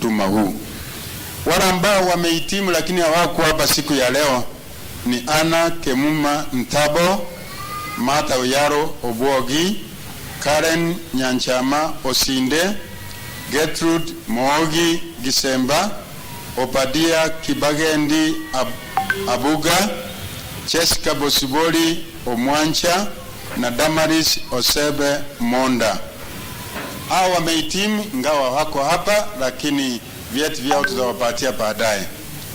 huduma huu. Wale ambao wamehitimu lakini hawakuwa hapa siku ya leo ni Ana Kemuma Ntabo, Martha Oyaro Obwogi, Karen Nyanchama Osinde, Gertrude Moogi Gisemba, Obadia Kibagendi Abuga, Jessica Bosiboli Omwancha na Damaris Osebe Monda. Hawa wamehitimu ingawa wako hapa, lakini vyeti vyao tutawapatia baadaye.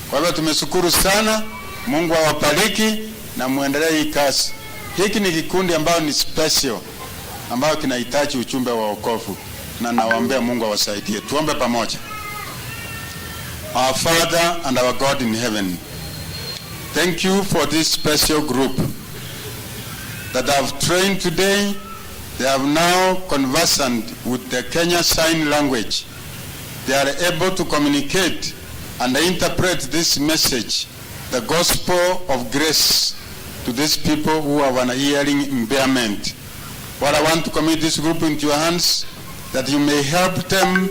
Kwa hivyo tumeshukuru sana. Mungu awabariki na muendelee hii kazi. Hiki ni kikundi ambao ni special, ambao kinahitaji ujumbe wa wokovu, na nawaombea Mungu awasaidie. Tuombe pamoja. Our Father and our God in heaven, thank you for this special group that have trained today. They have now conversant with the Kenya Sign Language. They are able to communicate and interpret this message, the gospel of grace, to these people who have an hearing impairment. What I want to commit this group into your hands, that you may help them,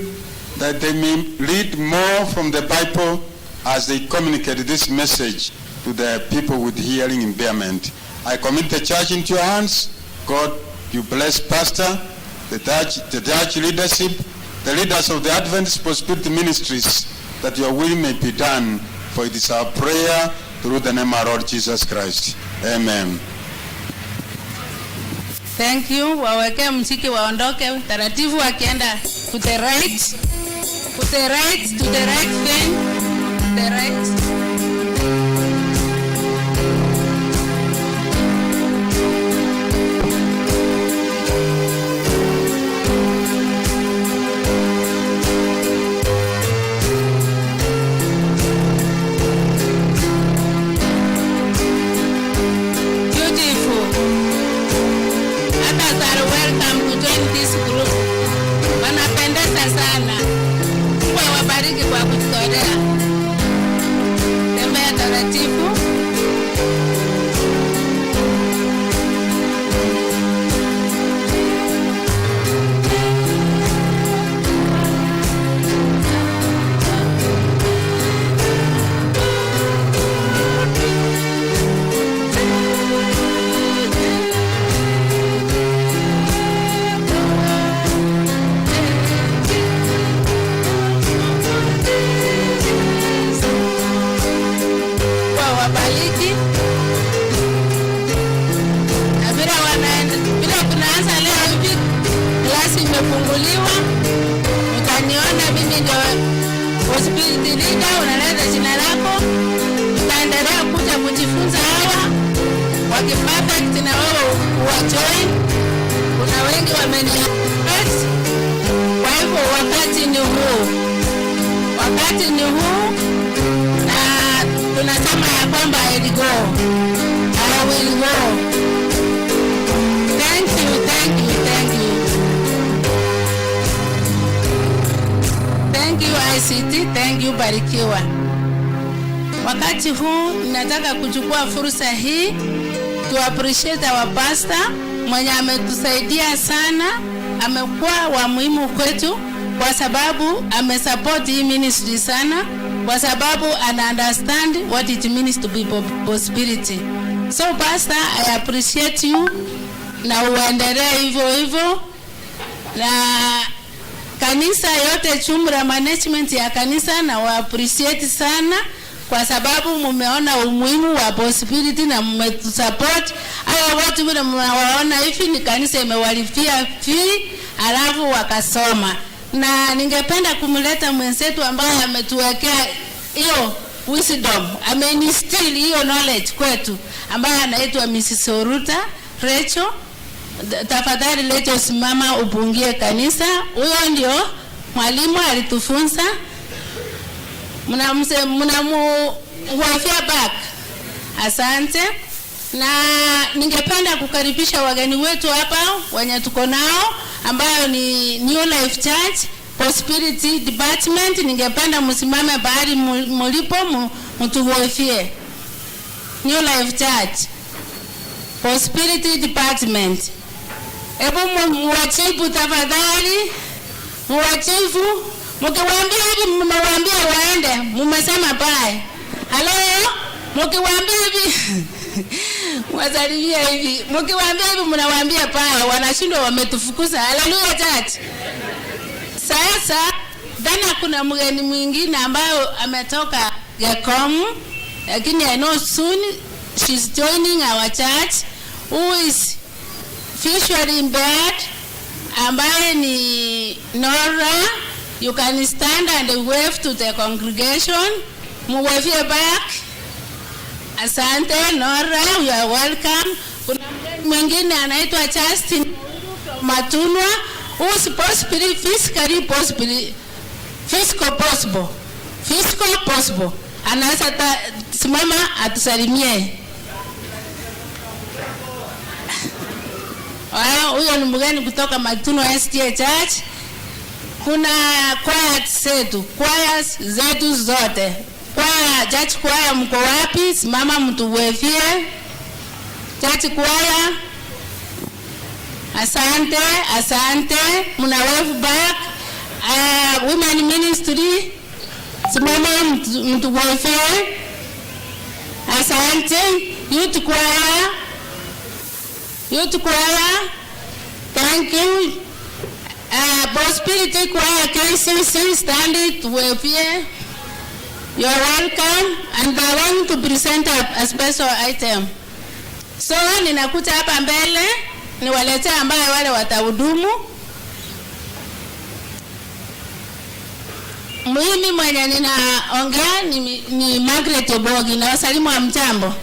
that they may read more from the Bible as they communicate this message to the people with hearing impairment. I commit the church into your hands. God, you bless Pastor, the church leadership, the leaders of the Adventist Prosperity Ministries, that your will may be done, for it is our prayer through the name of our Lord Jesus Christ. Amen. Thank you. Waweke mziki waondoke taratibu wakienda to the right, to the right, to the right then, the right. Barikiwa. Wakati huu nataka kuchukua fursa hii to appreciate our pastor mwenye ametusaidia sana, amekuwa wa muhimu kwetu kwa sababu amesupport hii ministry sana, kwa sababu ana understand what it means to be prosperity. So pastor, I appreciate you na uendelee hivyo hivyo, na kanisa yote chumra management ya kanisa na wa appreciate sana kwa sababu mumeona umuhimu wa possibility na mmetusupport. Hao watu vile mnawaona hivi ni kanisa imewalipia fee alafu wakasoma. Na ningependa kumleta mwenzetu ambaye ametuwekea hiyo wisdom, ameinstill hiyo knowledge kwetu, ambaye anaitwa Mrs. Oruta Rachel. Tafadhali leo simama upungie kanisa. Huyo ndio mwalimu alitufunza. Mnamuwafia back. Asante. Na ningependa kukaribisha wageni wetu hapa wenye tuko nao, ambayo ni New Life Church Prosperity Department. Ningependa msimame bahari mulipo mtuwafie. New Life Church Prosperity Department. Ebu mwachifu tafadhali, mwachifu, mkiwaambia hivi Mkiwaambia hivi wasalimia hivi, mkiwaambia hivi mnawaambia paa, wanashindwa wametufukuza. Haleluya church. Sasa dana kuna mgeni mwingine ambayo ametoka Gakom, lakini I know soon she's joining our church, who is visually impaired, ambaye ni Nora. You can stand and wave to the congregation. Muwavie back. Asante Nora, you are welcome. Kuna mwingine anaitwa Justin Matunwa, who is possibly physically possible. Physical possible. Anaweza simama atusalimie. Huyo ni mgeni kutoka Matunwa SDA Church. Kuna choirs zetu zote. Kwaya, church kwaya mko wapi? Simama mtuwefie. Church kwaya. Asante. Muna wave back. Women ministry. Simama mtuwefie. Asante. Youth choir. Thank you. Prosperity choir, Kisii, stand it with you. You are welcome, and I want to present a special item. So ninakuja hapa mbele niwalete ambaye wale watahudumu. Mimi mwenye ninaongea ni Margaret Obogi, na wasalimu wa mjambo.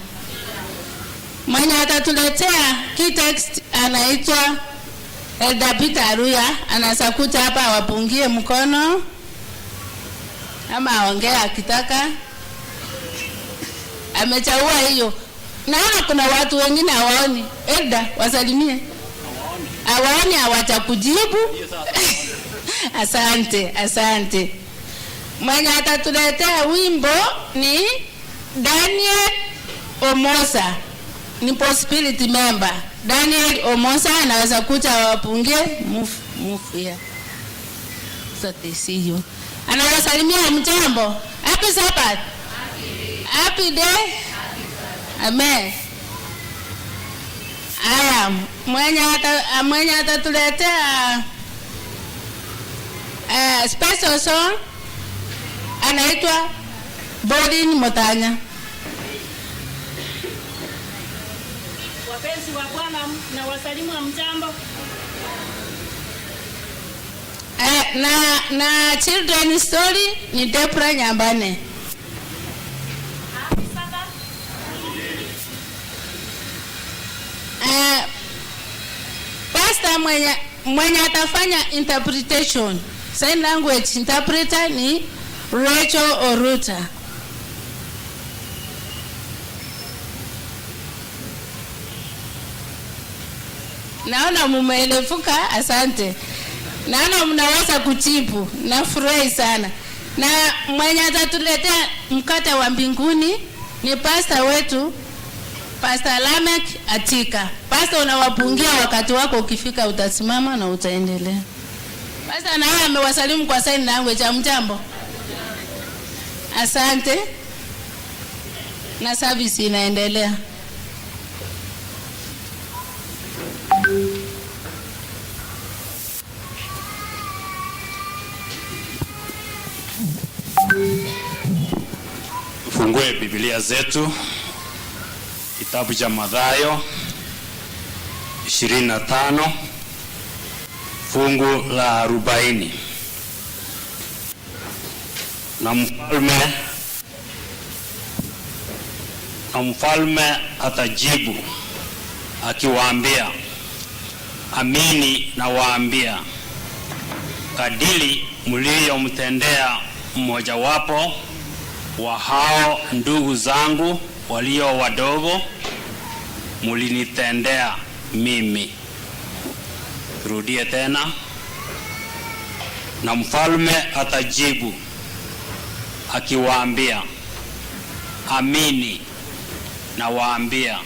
Mwenye atatuletea key text anaitwa Elda Peter Aruya, anasakuta hapa wapungie mkono ama aongea akitaka. Amechagua hiyo. Naona kuna watu wengine hawaoni. Elda, wasalimie. Hawaoni, hawatakujibu. Asante. Mwenye atatuletea wimbo ni Daniel Omosa, ni possibility member. Daniel Omosa anaweza kuja wapungie. Move here. So they see you. Anawasalimia mjambo. Happy Sabbath. Happy day. Amen. Mwenye atatuletea special song anaitwa Bodin Motanya. Wapenzi wa Bwana na wasalimu wa mjambo. Na children story ni Depra Nyambane. Pastor mwenye atafanya interpretation, sign language interpreter ni Rachel Oruta. Naona mumeelefuka, asante. Naona mnaweza kujibu, nafurahi sana. Na mwenye atatuletea mkate wa mbinguni ni pastor wetu, Pastor Lamek Atika. Pastor, unawapungia wakati wako ukifika, utasimama na utaendelea. Pastor naye amewasalimu kwa sign language. Mjambo. Asante. Na service inaendelea. Fungue Biblia zetu kitabu cha Mathayo 25 fungu la 40. Na mfalme atajibu akiwaambia, amini nawaambia, kadiri mliyomtendea mmoja wapo wa hao ndugu zangu walio wadogo, mlinitendea mimi. Rudie tena. Na mfalme atajibu akiwaambia, amini nawaambia,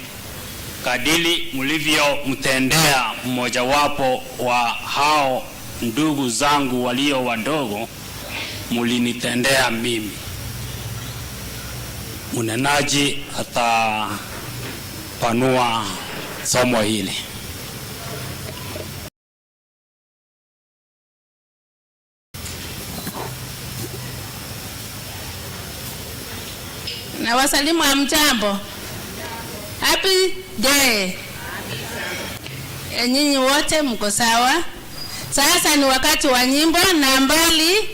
kadiri mlivyomtendea mmoja wapo wa hao ndugu zangu walio wadogo, mlinitendea mimi. mnenaji atapanua somo hili. Na wasalimu hamjambo. Happy day. Nyinyi wote mko sawa? Sasa ni wakati wa nyimbo nambari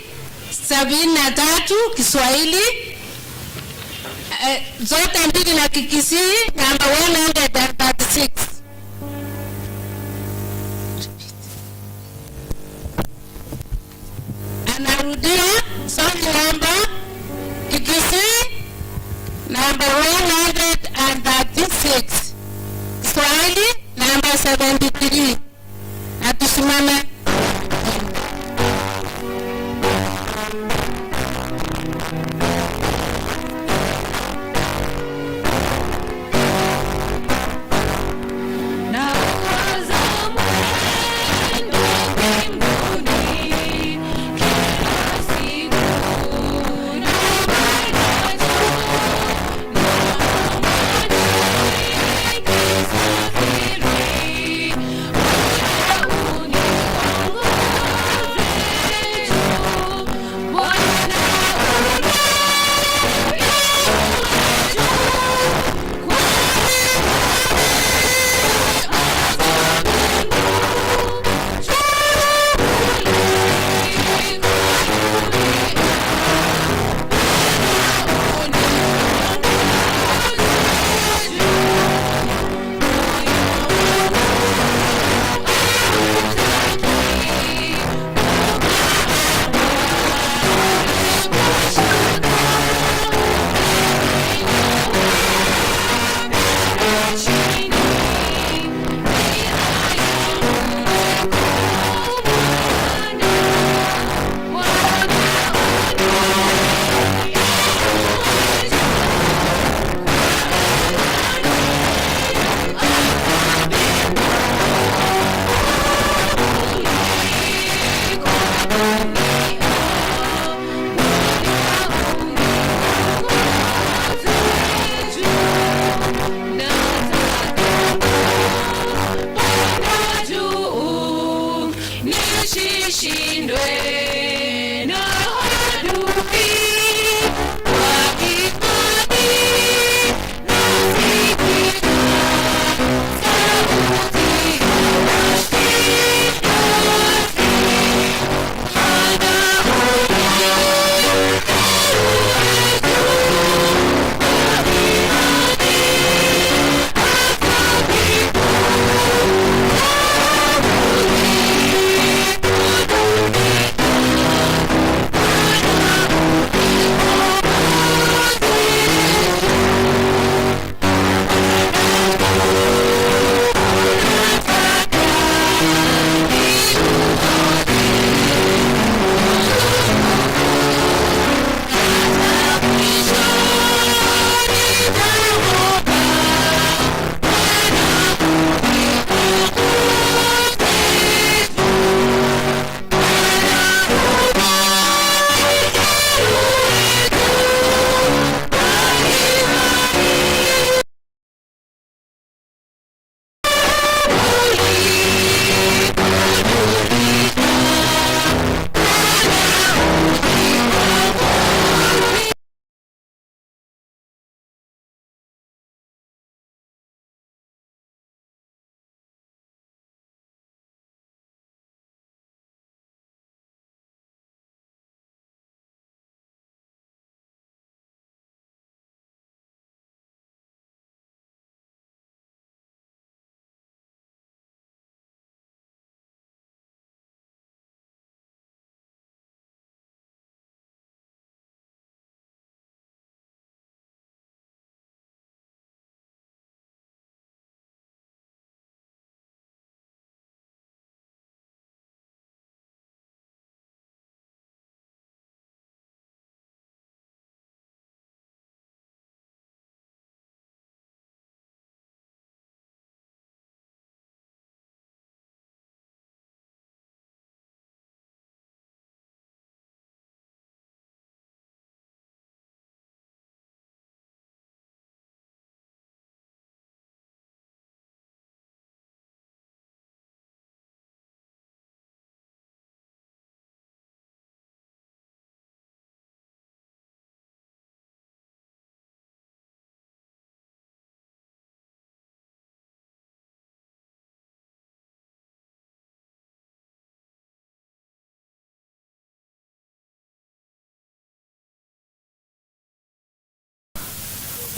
73 Kiswahili, zote mbili na Kisii namba 136. Anarudia song namba Kisii namba 136, Kiswahili namba 73. Na tusimame.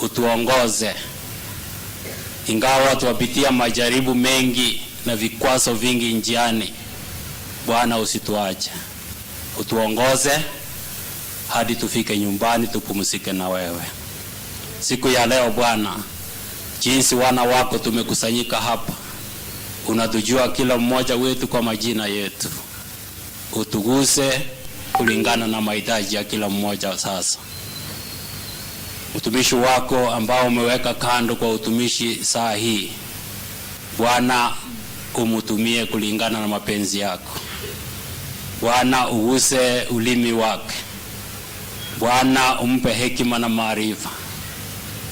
utuongoze. Ingawa tuwapitia majaribu mengi na vikwazo vingi njiani, Bwana usituache. Utuongoze hadi tufike nyumbani tupumzike na wewe. Siku ya leo Bwana, jinsi wana wako tumekusanyika hapa, unatujua kila mmoja wetu kwa majina yetu. Utuguse kulingana na mahitaji ya kila mmoja sasa. Utumishi wako ambao umeweka kando kwa utumishi saa hii, Bwana umutumie kulingana na mapenzi yako. Bwana uguse ulimi wake. Bwana umpe hekima na maarifa.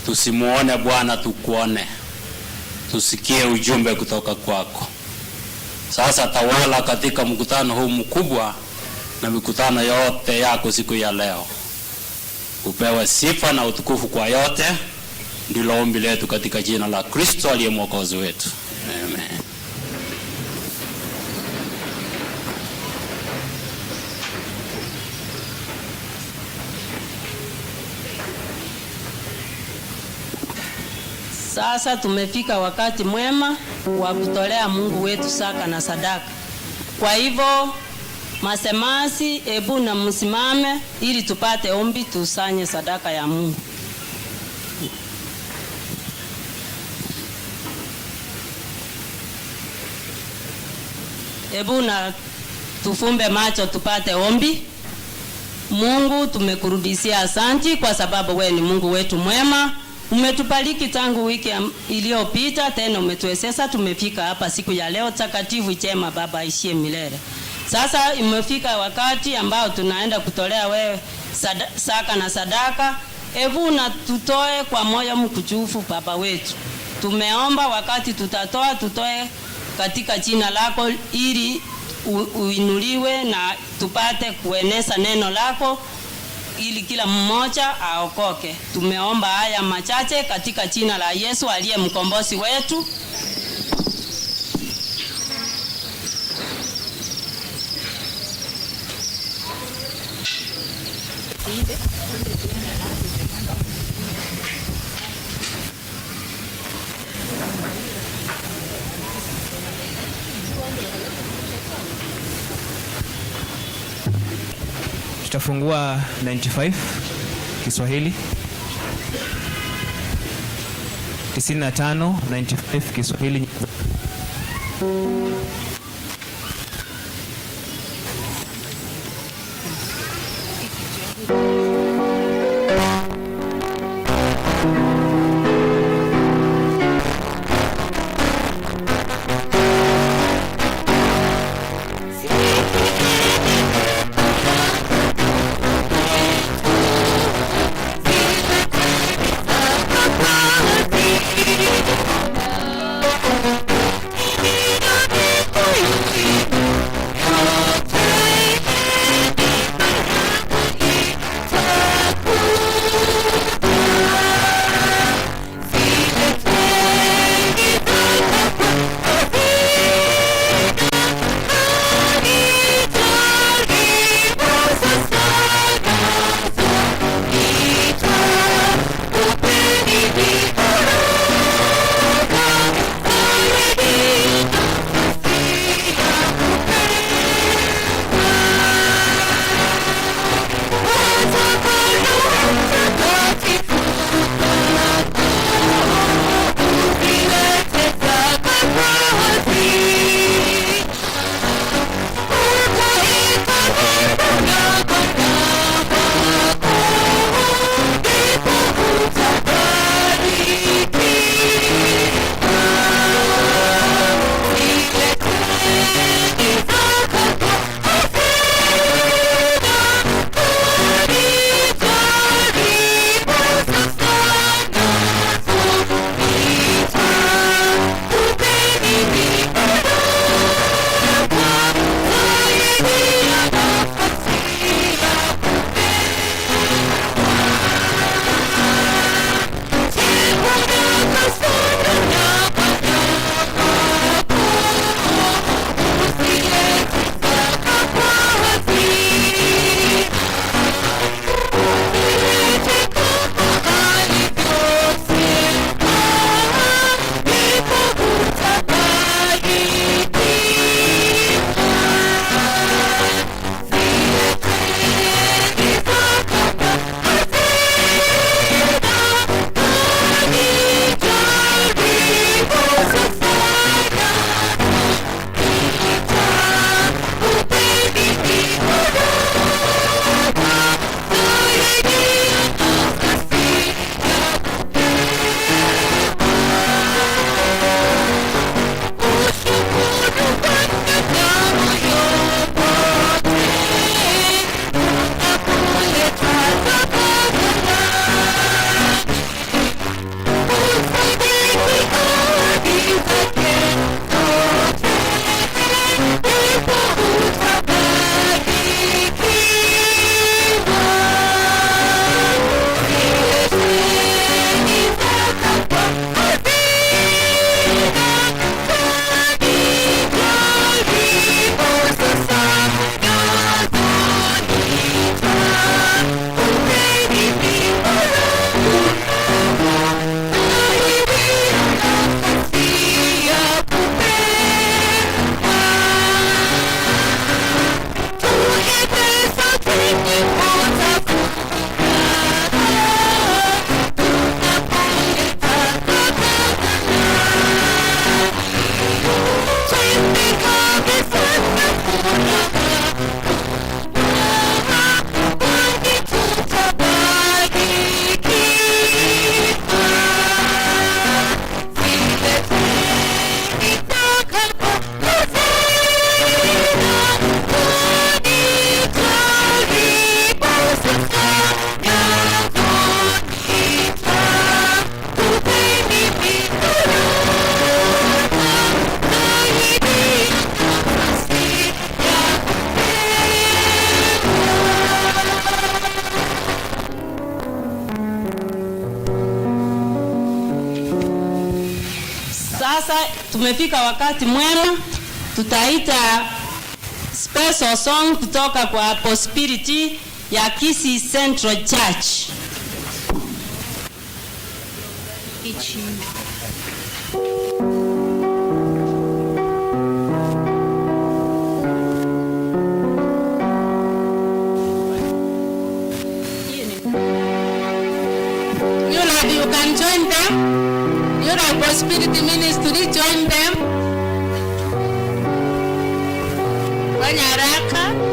Tusimuone Bwana, tukuone. Tusikie ujumbe kutoka kwako. Sasa tawala katika mkutano huu mkubwa na mikutano yote yako siku ya leo. Upewe sifa na utukufu kwa yote. Ndilo ombi letu katika jina la Kristo aliye mwokozi wetu. Amen. Sasa tumefika wakati mwema wa kutolea Mungu wetu saka na sadaka. Kwa hivyo masemasi, ebu na msimame ili tupate ombi tusanye sadaka ya Mungu. Ebu na tufumbe macho tupate ombi. Mungu, tumekurudishia asanti kwa sababu wewe ni Mungu wetu mwema. Umetubariki tangu wiki iliyopita, tena umetuwezesha tumefika hapa siku ya leo takatifu chema. Baba aishie milele. Sasa imefika wakati ambao tunaenda kutolea wewe saka na sadaka. Ebu na tutoe kwa moyo mkujufu Baba wetu. Tumeomba wakati tutatoa, tutoe katika jina lako ili uinuliwe na tupate kueneza neno lako ili kila mmoja aokoke. Tumeomba haya machache katika jina la Yesu aliye mkombozi wetu. Tutafungua 95 Kiswahili, 95 95 Kiswahili. Sasa tumefika wakati mwema, tutaita special song kutoka kwa Prosperity ya Kisii Central Church. You can join them. You're a Prosperity Ministry, join them. Wanyaraka.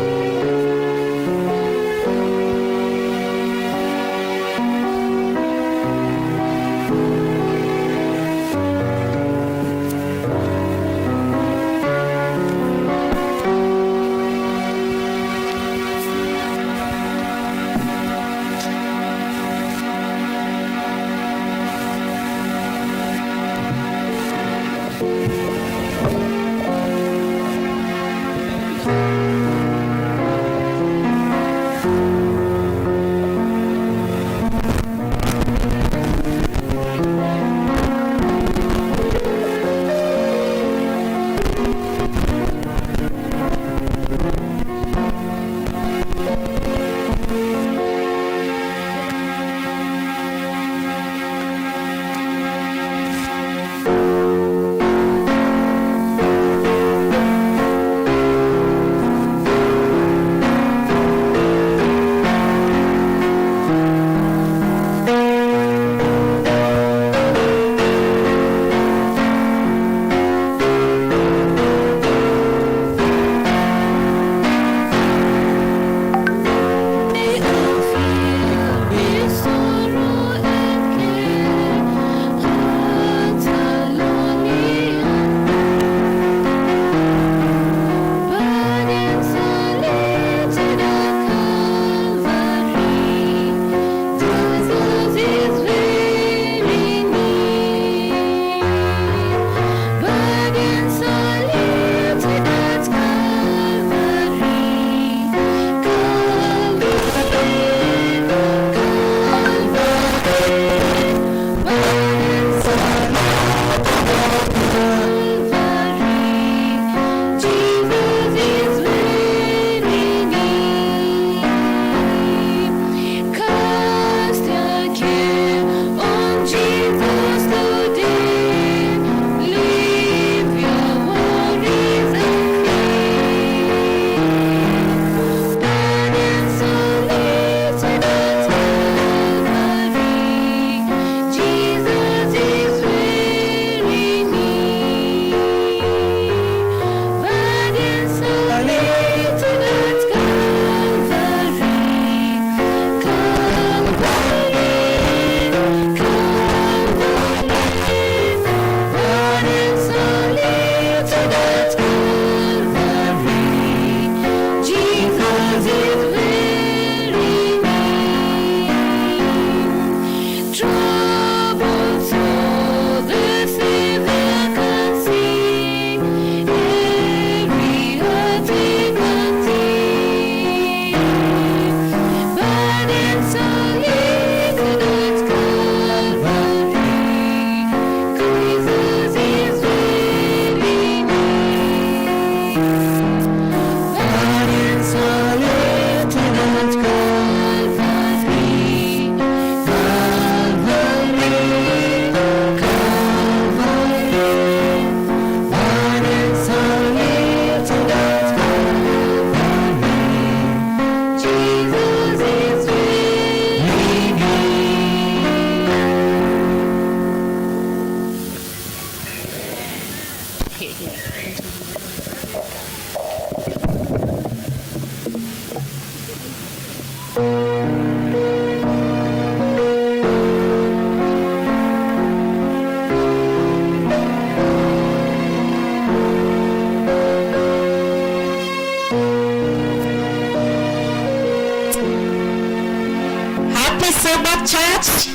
Sabbath church.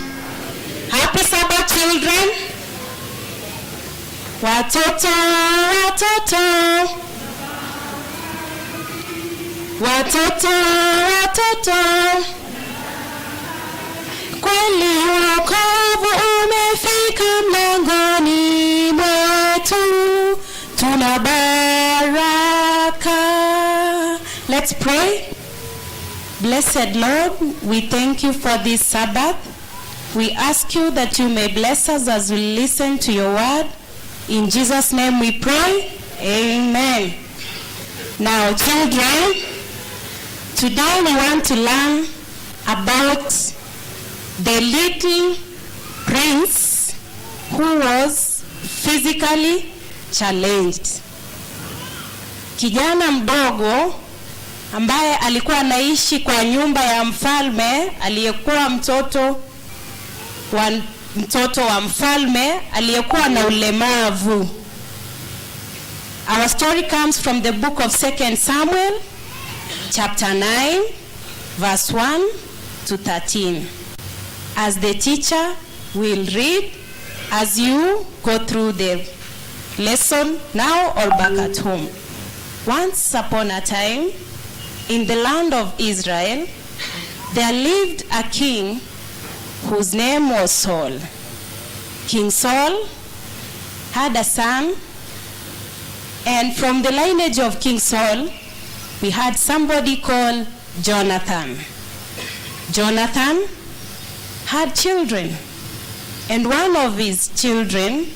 Happy Sabbath children. Watoto, watoto. Watoto, watoto. Kweli wokovu umefika mlangoni mwa Let's pray. Blessed Lord, we thank you for this Sabbath. We ask you that you may bless us as we listen to your word. In Jesus' name we pray. Amen. Now, children, today we want to learn about the little prince who was physically challenged. Kijana mdogo ambaye alikuwa anaishi kwa nyumba ya mfalme, aliyekuwa mtoto wa mfalme, aliyekuwa na ulemavu. Our story comes from the book of 2 Samuel, chapter 9, verse 1 to 13. As the teacher will read as you go through the lesson now or back at home. Once upon a time, in the land of Israel, there lived a king whose name was Saul. King Saul had a son, and from the lineage of King Saul, we had somebody called Jonathan. Jonathan had children, and one of his children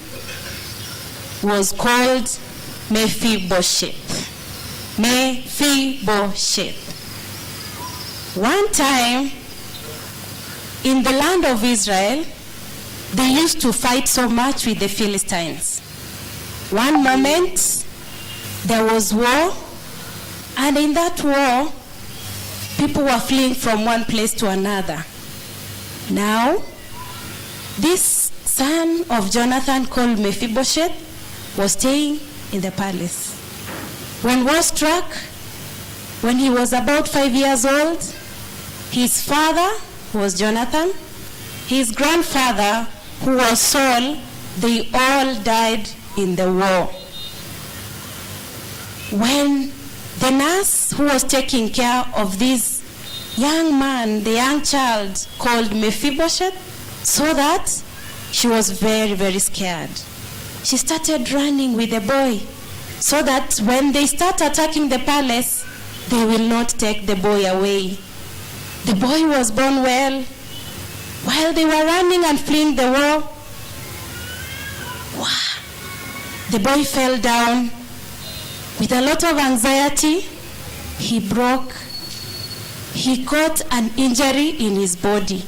was called Mephibosheth. One time, in the land of Israel, they used to fight so much with the Philistines. One moment, there was war, and in that war, people were fleeing from one place to another. Now, this son of Jonathan called Mephibosheth was staying in the palace. When war struck, when he was about 5 years old, his father was Jonathan, his grandfather, who was Saul, they all died in the war. When the nurse who was taking care of this young man, the young child called Mephibosheth, saw that, she was very, very scared. She started running with the boy so that when they start attacking the palace, they will not take the boy away. The boy was born well. While they were running and fleeing the war, the boy fell down. With a lot of anxiety, he caught an injury in his body.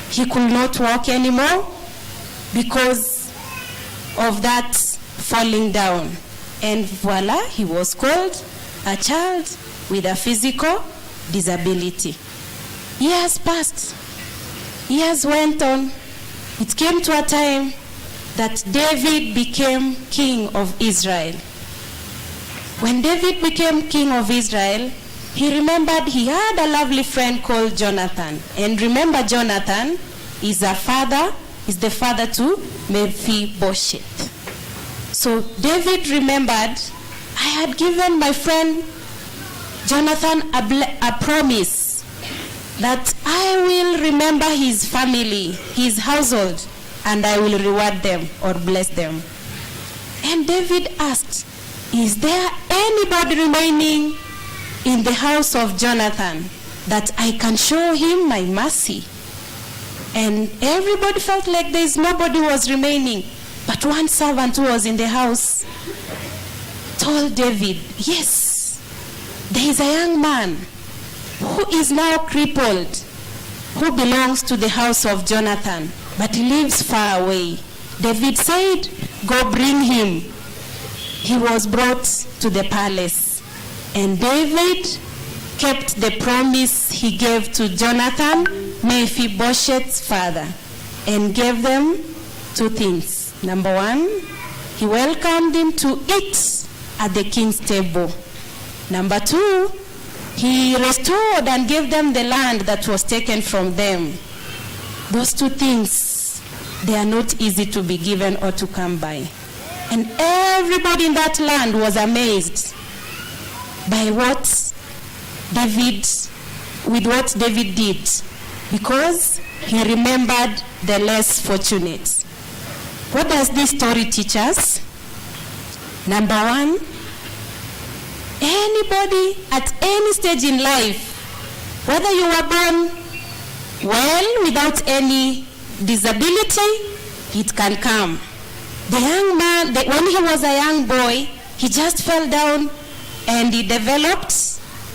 He could not walk anymore because of that falling down. And voila, he was called a child with a physical disability. Years passed. Years went on. It came to a time that David became king of Israel. When David became king of Israel, he remembered he had a lovely friend called Jonathan. And remember, Jonathan is the father to Mephibosheth. So David remembered, I had given my friend Jonathan a promise that I will remember his family, his household, and I will reward them or bless them. And David asked, is there anybody remaining in the house of Jonathan that I can show him my mercy? And everybody felt like nobody was remaining. But one servant who was in the house told David, yes, there is a young man who is now crippled, who belongs to the house of Jonathan, but he lives far away. David said, go bring him. He was brought to the palace, and David kept the promise he gave to Jonathan, Mephibosheth's father, and gave them two things. Number one, he welcomed him to eat at the king's table. Number two, he restored and gave them the land that was taken from them. Those two things, they are not easy to be given or to come by. And everybody in that land was amazed by what David did, because he remembered the less fortunate. What does this story teach us? Number one, Anybody at any stage in life, whether you were born well without any disability, it can come. The young man, when he was a young boy, he just fell down and he developed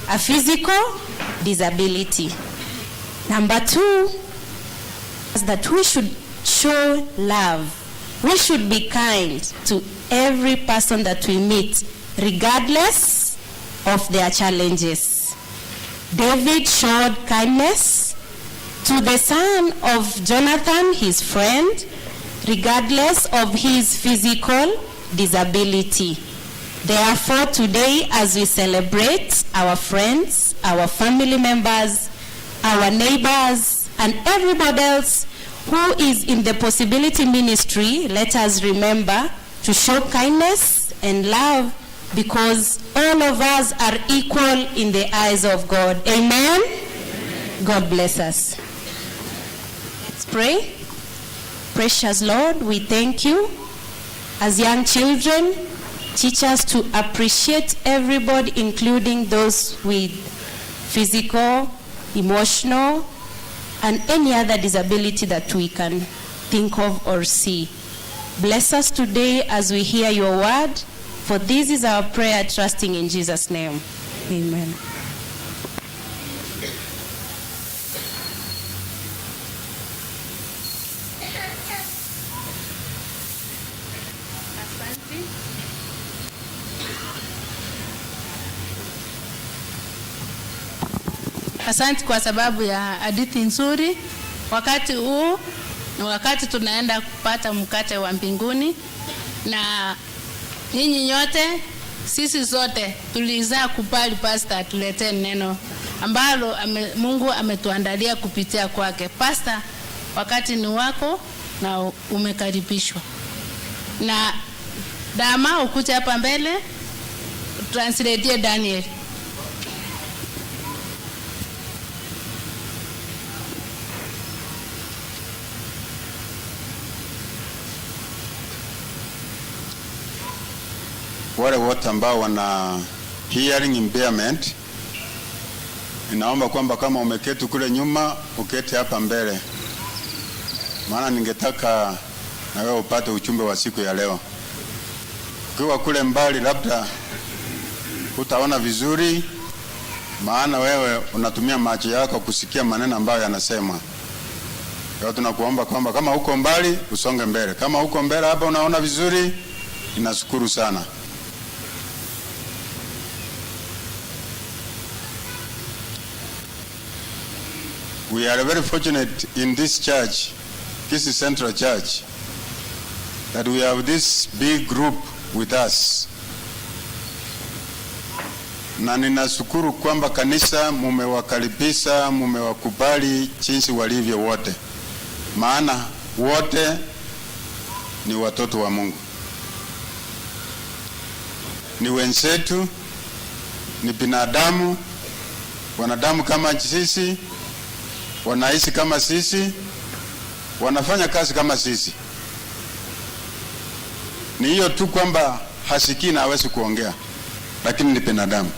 a physical disability. Number 2 is that we should show love. We should be kind to every person that we meet, regardless of their challenges. David showed kindness to the son of Jonathan, his friend, regardless of his physical disability. Therefore, today, as we celebrate our friends, our family members, our neighbors, and everybody else who is in the possibility ministry, let us remember to show kindness and love, because all of us are equal in the eyes of God. Amen? God bless us. Let's pray. Precious Lord, we thank you. As young children, teach us to appreciate everybody, including those with physical, emotional, and any other disability that we can think of or see. Bless us today as we hear your word, for this is our prayer, trusting in Jesus' name. Amen. Asante kwa sababu ya hadithi nzuri. Wakati huu ni wakati tunaenda kupata mkate wa mbinguni, na nyinyi nyote, sisi zote tulizaa kubali pastor atuletee neno ambalo Mungu ametuandalia kupitia kwake. Pastor, wakati ni wako na umekaribishwa. Na dama ukuje hapa mbele translate Daniel. Wale wote ambao wana hearing impairment, ninaomba kwamba kama umeketi kule nyuma, uketi hapa mbele, maana ningetaka na wewe upate ujumbe wa siku ya leo. Ukiwa kule mbali, labda utaona vizuri, maana wewe unatumia macho yako kusikia maneno ambayo yanasemwa. Leo tunakuomba kwamba kama uko mbali usonge mbele, kama uko mbele hapa unaona vizuri, ninashukuru sana. We are very fortunate in this church, Kisii Central Church, that we have this big group with us. Na ninashukuru kwamba kanisa mumewakaribisha, mumewakubali jinsi walivyo wote. Maana wote ni watoto wa Mungu. Ni wenzetu, ni binadamu, wanadamu kama sisi, wanaishi kama sisi, wanafanya kazi kama sisi. Ni hiyo tu kwamba hasikii na hawezi kuongea, lakini ni binadamu.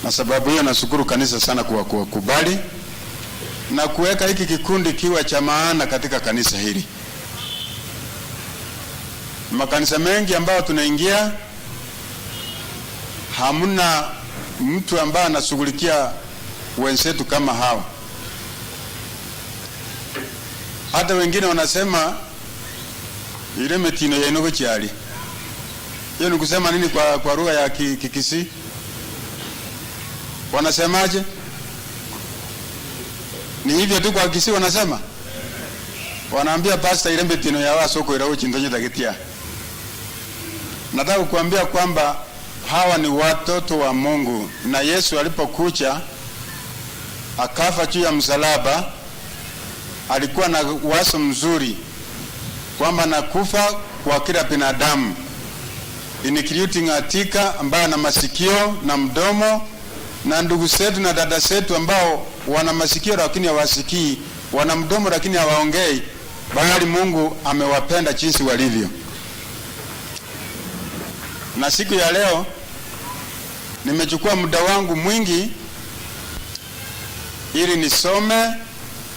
Na sababu hiyo nashukuru kanisa sana kwa kuwakubali na kuweka hiki kikundi kiwa cha maana katika kanisa hili. Makanisa mengi ambayo tunaingia, hamuna mtu ambaye anashughulikia wenzetu kama hao. Hata wengine wanasema ile metino ya inogo chiali. Hiyo ni kusema nini kwa lugha ya Kisii? Wanasemaje? Ni hivyo tu kwa Kisii wanasema. Wanaambia pastor ile metino ya wasoko ila uchindonye takitia. Nataka kukuambia kwamba hawa ni watoto wa Mungu, na Yesu alipokuja akafa juu ya msalaba, alikuwa na wazo mzuri kwamba nakufa kwa kila binadamu, including atika ambaye ana masikio na mdomo, na ndugu zetu na dada zetu ambao wana masikio lakini hawasikii, wana mdomo lakini hawaongei, bali Mungu amewapenda jinsi walivyo. Na siku ya leo Nimechukua muda wangu mwingi ili nisome,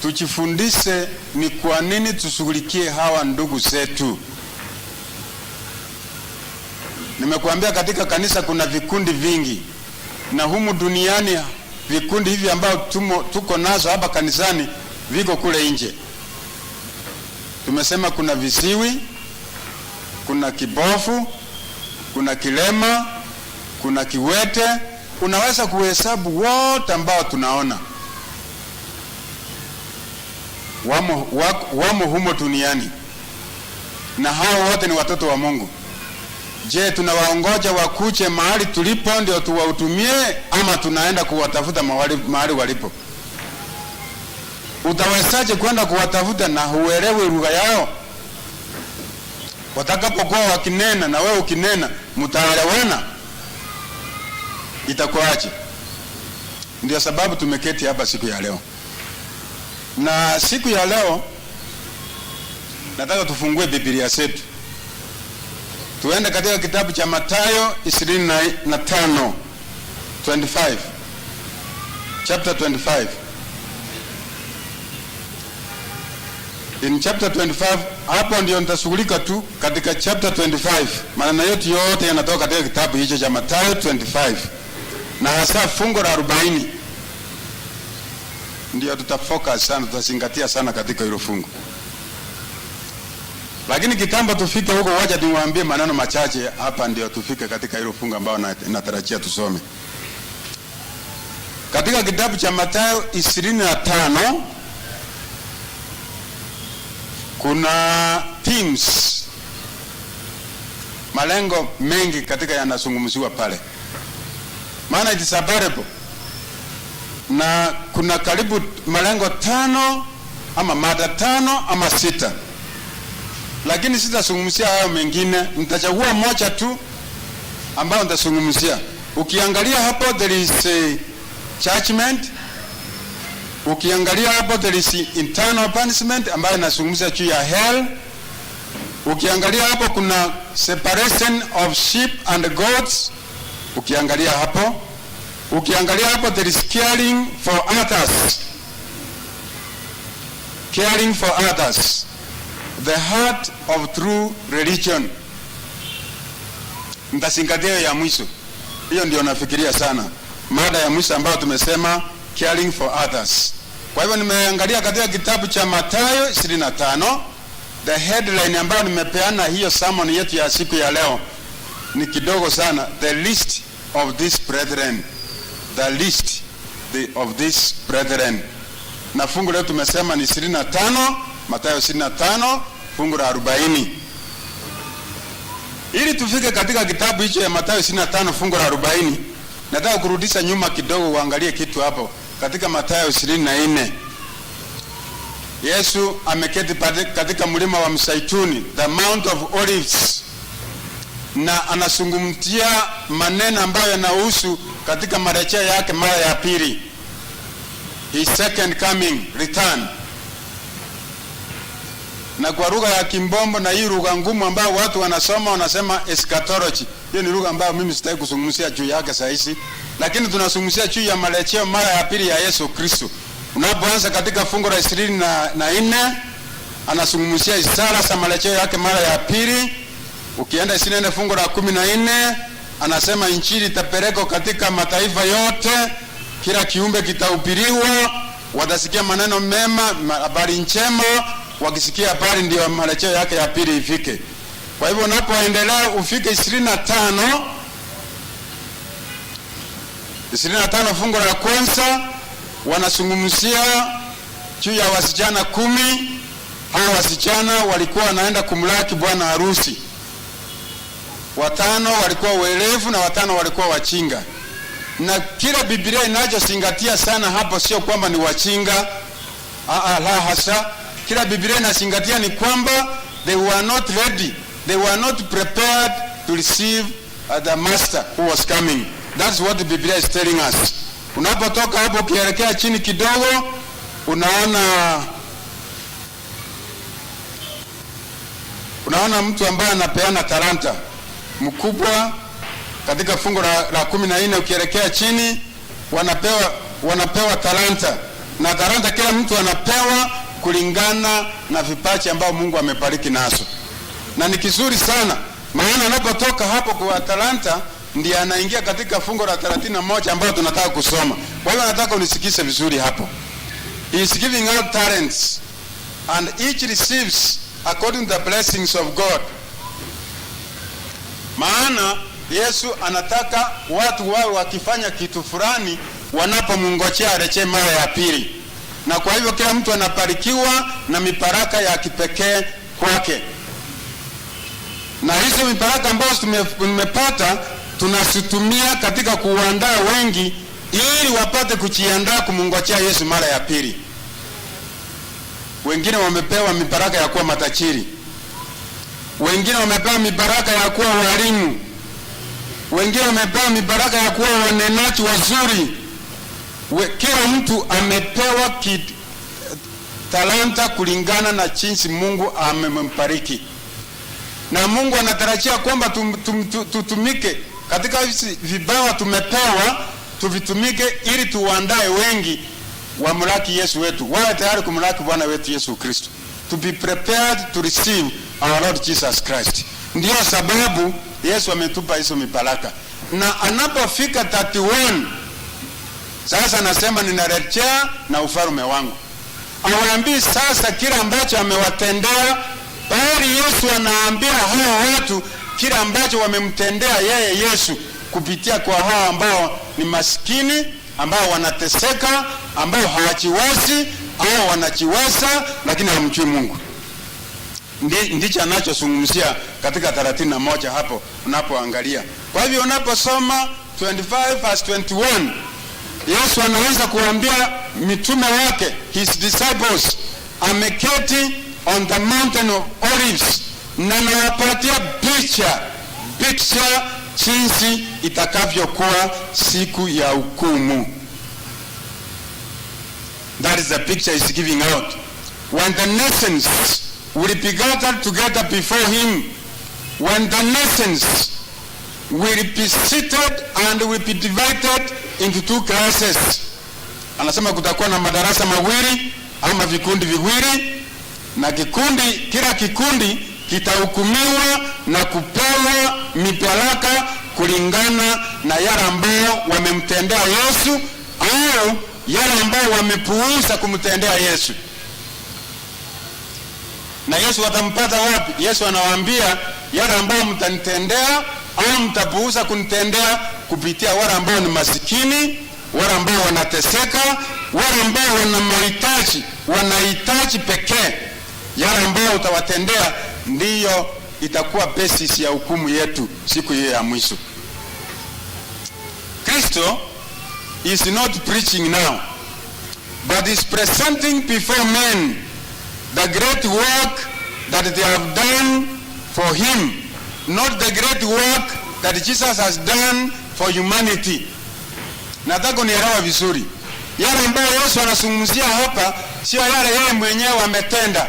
tujifundishe ni kwa nini tushughulikie hawa ndugu zetu. Nimekuambia katika kanisa kuna vikundi vingi, na humu duniani vikundi hivi ambao tuko nazo hapa kanisani viko kule nje. Tumesema kuna visiwi, kuna kibofu, kuna kilema, kuna kiwete. Unaweza kuhesabu wote ambao tunaona wamo humo duniani, na hao wote ni watoto wa Mungu. Je, tunawaongoja wakuche mahali tulipo ndio tuwahudumie, ama tunaenda kuwatafuta mahali walipo? Utawezaje kwenda kuwatafuta na huelewi lugha yao? Watakapokuwa wakinena na wewe ukinena, mtaelewana? Itakuwaje? Ndio sababu tumeketi hapa siku ya leo. Na siku ya leo nataka tufungue Biblia zetu, tuende katika kitabu cha Mathayo 25, chapter 25. In chapter 25, hapo ndio nitashughulika tu katika chapter 25. Maneno yote yanatoka katika kitabu hicho cha Mathayo 25, na hasa fungu la 40 ndio tutafocus sana, tutazingatia sana katika hilo fungu. Lakini kitambo tufike huko, wacha niwaambie maneno machache hapa ndio tufike katika hilo fungu ambao natarajia tusome. Katika kitabu cha Mathayo 25 kuna themes, malengo mengi katika yanazungumziwa pale, maana it is a parable, na kuna karibu malengo 5 ama mada 5 ama 6, lakini sitazungumzia hayo mengine. Nitachagua moja tu ambao nitazungumzia. Ukiangalia hapo there is a judgment, ukiangalia hapo there is internal punishment ambayo inazungumzia juu ya hell, ukiangalia hapo kuna separation of sheep and goats, ukiangalia hapo there is caring for others, the heart of true religion. Nitazingatia ya mwisho, hiyo ndio nafikiria sana, mada ya mwisho ambayo tumesema caring for others. Kwa hivyo nimeangalia katika kitabu cha Mathayo 25, the headline ambayo nimepeana hiyo sermon yetu ya siku ya leo ni kidogo sana, the list of these brethren. Na fungu leo tumesema ni 25, Mathayo 25 fungu la 40. Ili tufike katika kitabu hicho ya Mathayo 25 fungu la 40, nataka kurudisha nyuma kidogo uangalie kitu hapo. Katika Mathayo 24, Yesu ameketi katika mlima wa Mzeituni, the Mount of Olives, na anazungumzia maneno ambayo yanahusu katika marejeo yake mara ya pili, his second coming, return. Na kwa lugha ya Kimbombo na hii lugha ngumu ambayo watu wanasema eschatology, hiyo ni lugha ambayo mimi sitaki kuzungumzia juu yake saa hizi, lakini tunazungumzia juu ya marejeo mara ya pili ya Yesu Kristo. Unapoanza katika fungu la 24 anazungumzia ishara za marejeo yake mara ya pili. Ukienda 24 fungu la 14 anasema injili itapelekwa katika mataifa yote, kila kiumbe kitahubiriwa, watasikia maneno mema, habari njema. Wakisikia habari ndio marejeo yake ya pili ifike. Kwa hivyo unapoendelea ufike 25 fungu la kwanza, wanazungumzia juu ya wasichana 10. Hao wasichana walikuwa wanaenda kumlaki bwana harusi. 5 walikuwa werevu na 5 walikuwa wachinga. Na kila Biblia inachozingatia sana hapo sio kwamba ni wachinga, la hasa. Kila Biblia inazingatia ni kwamba they were not ready, they were not prepared to receive the master who was coming. That's what the Biblia is telling us. Unapotoka hapo ukielekea chini kidogo, unaona mtu ambaye anapeana talanta mkubwa katika fungu la 14 ukielekea chini, wanapewa talanta, na talanta kila mtu anapewa kulingana na vipaji ambao Mungu amebariki nazo. Na ni kizuri sana, maana anapotoka hapo kwa talanta ndiye anaingia katika fungu la 31 ambao tunataka kusoma. Kwa hiyo nataka unisikize vizuri hapo. He is giving out talents and each receives according to the blessings of God. Maana Yesu anataka watu wao wakifanya kitu fulani wanapomngojea arejee mara ya pili. Na kwa hivyo kila mtu anabarikiwa na mibaraka ya kipekee kwake. Na hizo mibaraka ambazo tumepata tunasitumia katika kuandaa wengi ili wapate kujiandaa kumngojea Yesu mara ya pili. Wengine wamepewa mibaraka ya kuwa matajiri. Wengine wamepewa mibaraka ya kuwa walimu. Wengine wamepewa mibaraka ya kuwa wanenaji wazuri. Kila mtu amepewa talanta kulingana na jinsi Mungu amembariki. Na Mungu anatarajia kwamba tutumike katika vibawa tumepewa, tuvitumike ili tuandae wengi wamlaki Yesu wetu, wawe tayari kumlaki Bwana wetu Yesu Kristo. To be prepared to receive our Lord Jesus Christ. Ndio sababu Yesu ametupa hizo mibaraka. Na anapofika 31 sasa anasema ninarejea na ufalme wangu. Awaambii sasa kila ambacho amewatendea, bali Yesu anaambia hao watu kila ambacho wamemtendea yeye Yesu kupitia kwa hao ambao ni maskini, ambao wanateseka, ambao hawajiwezi au wanajiweza lakini hawamjui Mungu. Ndicho anachozungumzia katika 31 hapo unapoangalia. Kwa hivyo unaposoma 25 verse 21, Yesu anaanza kuambia mitume wake, his disciples, ameketi on the mountain of Olives, na anawapatia picha jinsi itakavyokuwa siku ya hukumu. That is the picture he's giving out. When the nations will be gathered together before him, when the nations will be seated and will be divided into 2 classes. Anasema kutakuwa na madarasa mawili ama vikundi viwili, na kila kikundi kitahukumiwa na kupewa mibaraka kulingana na yale ambao wamemtendea Yesu au yale ambao wamepuuza kumtendea Yesu. Na Yesu atampata wapi? Yesu anawaambia yale ambao mtanitendea au mtapuuza kunitendea kupitia wale ambao ni masikini, wale ambao wanateseka, wale ambao wana mahitaji, wanahitaji pekee. Yale ambao utawatendea ndiyo itakuwa basis ya hukumu yetu siku hiyo ya mwisho. Kristo is not preaching now, but is presenting before men the great work that they have done for him, not the great work that Jesus has done for humanity. Nataka unielewe vizuri. Yale ambayo Yesu anazungumzia hapa sio yale yeye mwenyewe ametenda.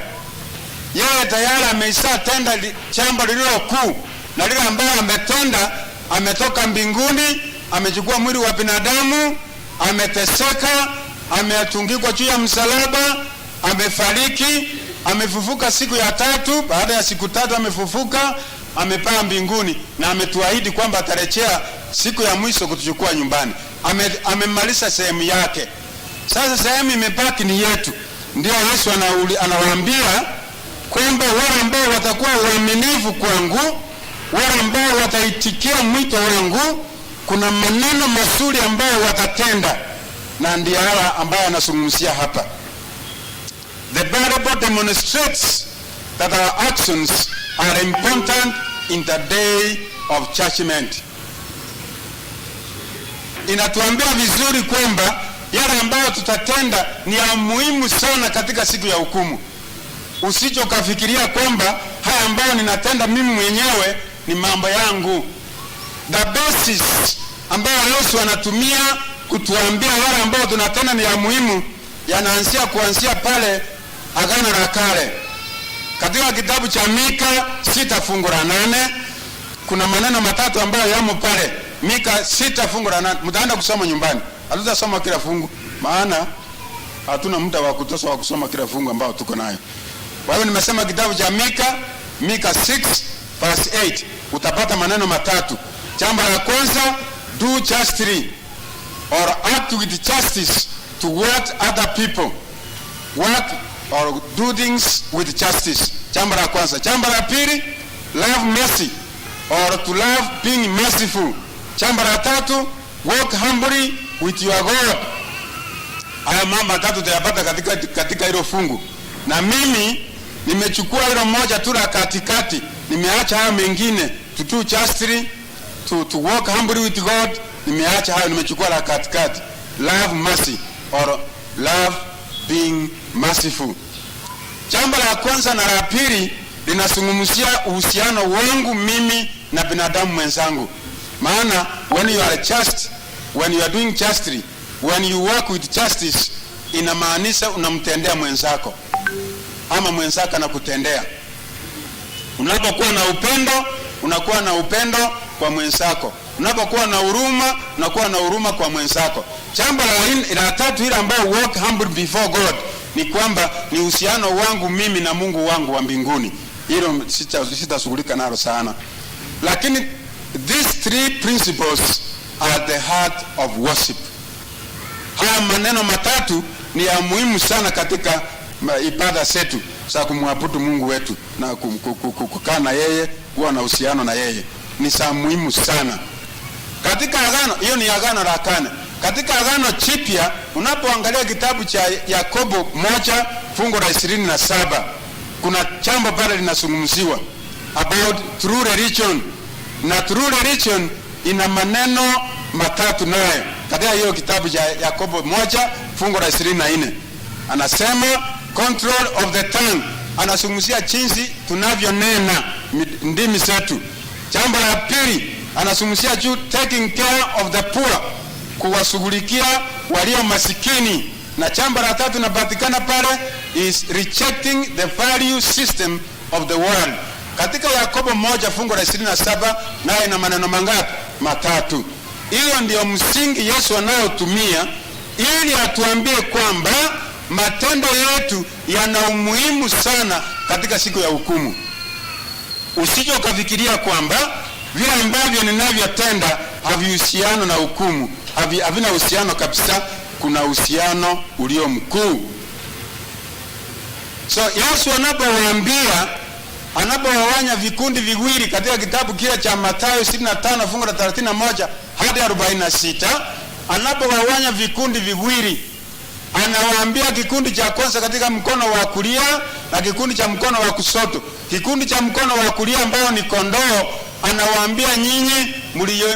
Yeye tayari ameshatenda jambo lililo kuu, na lile ambayo ametenda, ametoka mbinguni, amechukua mwili wa binadamu, ameteseka, ametungikwa juu ya msalaba, amefariki, amefufuka siku ya 3, baada ya siku 3 amefufuka, amepaa mbinguni, na ametuahidi kwamba atarejea siku ya mwisho kutuchukua nyumbani. Amemaliza sehemu yake. Sasa sehemu imebaki ni yetu. Ndio Yesu anawaambia kwamba wale ambao watakuwa waaminifu kwangu, wale ambao wataitikia mwito wangu, kuna maneno mazuri ambayo watatenda, na ndio haya ambayo anazungumzia hapa. The Bible demonstrates that our actions are important in the day of judgment. Inatuambia vizuri kwamba yale ambayo tutatenda ni ya muhimu sana katika siku ya hukumu. Usichokafikiria kwamba haya ambayo ninatenda mimi mwenyewe ni mambo yangu. The basis ambayo Yesu anatumia kutuambia yale ambayo tunatenda ni ya muhimu yanaanzia kuanzia pale Agano la Kale. Katika kitabu cha Mika 6 fungu la 8 kuna maneno matatu ambayo yamo pale. Mika 6 fungu la 8. Mtaenda kusoma nyumbani. Hatutasoma kila fungu maana hatuna muda wa kutosha wa kusoma kila fungu ambao tuko nayo. Kwa hiyo nimesema kitabu cha Mika 6 verse 8. Utapata maneno matatu. Jambo la kwanza, do justly or act with justice toward other people. Work or do things with justice. Jambo la kwanza. Jambo la pili, love mercy or to love being merciful. Jambo la tatu, walk humbly with your God. Haya mambo matatu tutayapata katika hilo fungu. Na mimi nimechukua hilo moja tu la katikati. Nimeacha haya mengine, to do justly, to walk humbly with God. Nimeacha hayo, nimechukua la katikati, love mercy or love being merciful. Jambo la kwanza na la pili linazungumzia uhusiano wangu mimi na binadamu mwenzangu. Maana when you are just, when you are doing justly, when you work with justice, inamaanisha unamtendea mwenzako ama mwenzako anakutendea. Unapokuwa na upendo, unakuwa na upendo kwa mwenzako. Unapokuwa na huruma, unakuwa na huruma kwa mwenzako. Jambo la tatu hili ambao walk humble before God ni kwamba ni uhusiano wangu mimi na Mungu wangu wa mbinguni. Hilo sitashughulika nalo sana. Lakini these 3 principles are the heart of worship. Haya maneno matatu ni ya muhimu sana katika ibada zetu za kumwabudu Mungu wetu na kukaa na yeye, kuwa na uhusiano na yeye. Ni za muhimu sana. Katika agano, hiyo ni agano la kale. Katika agano jipya, unapoangalia kitabu cha Yakobo 1 fungu la 27, kuna jambo pale linazungumziwa about true religion. Na true religion ina maneno matatu naye. Katika hiyo kitabu cha Yakobo 1 fungu la 24, anasema control of the tongue. Anazungumzia jinsi tunavyonena ndimi zetu. Jambo la pili, anazungumzia juu taking care of the poor, kuwashughulikia walio masikini. Na jambo la tatu napatikana pale is rejecting the value system of the world. Katika Yakobo 1 fungu la 27 naye ina maneno mangapi? Matatu. Hiyo ndio msingi Yesu anayotumia ili atuambie kwamba matendo yetu yana umuhimu sana katika siku ya hukumu. Usije ukafikiria kwamba vile ambavyo ninavyotenda havihusiano na hukumu. Havina uhusiano kabisa, kuna uhusiano ulio mkuu. So Yesu anapowawanya vikundi viwili katika kitabu kile cha Mathayo 25 fungu la 31 hadi 46, anapowawanya vikundi viwili, anawaambia kikundi cha kwanza katika mkono wa kulia na kikundi cha mkono wa kushoto. Kikundi cha mkono wa kulia ambao ni kondoo, anawaambia nyinyi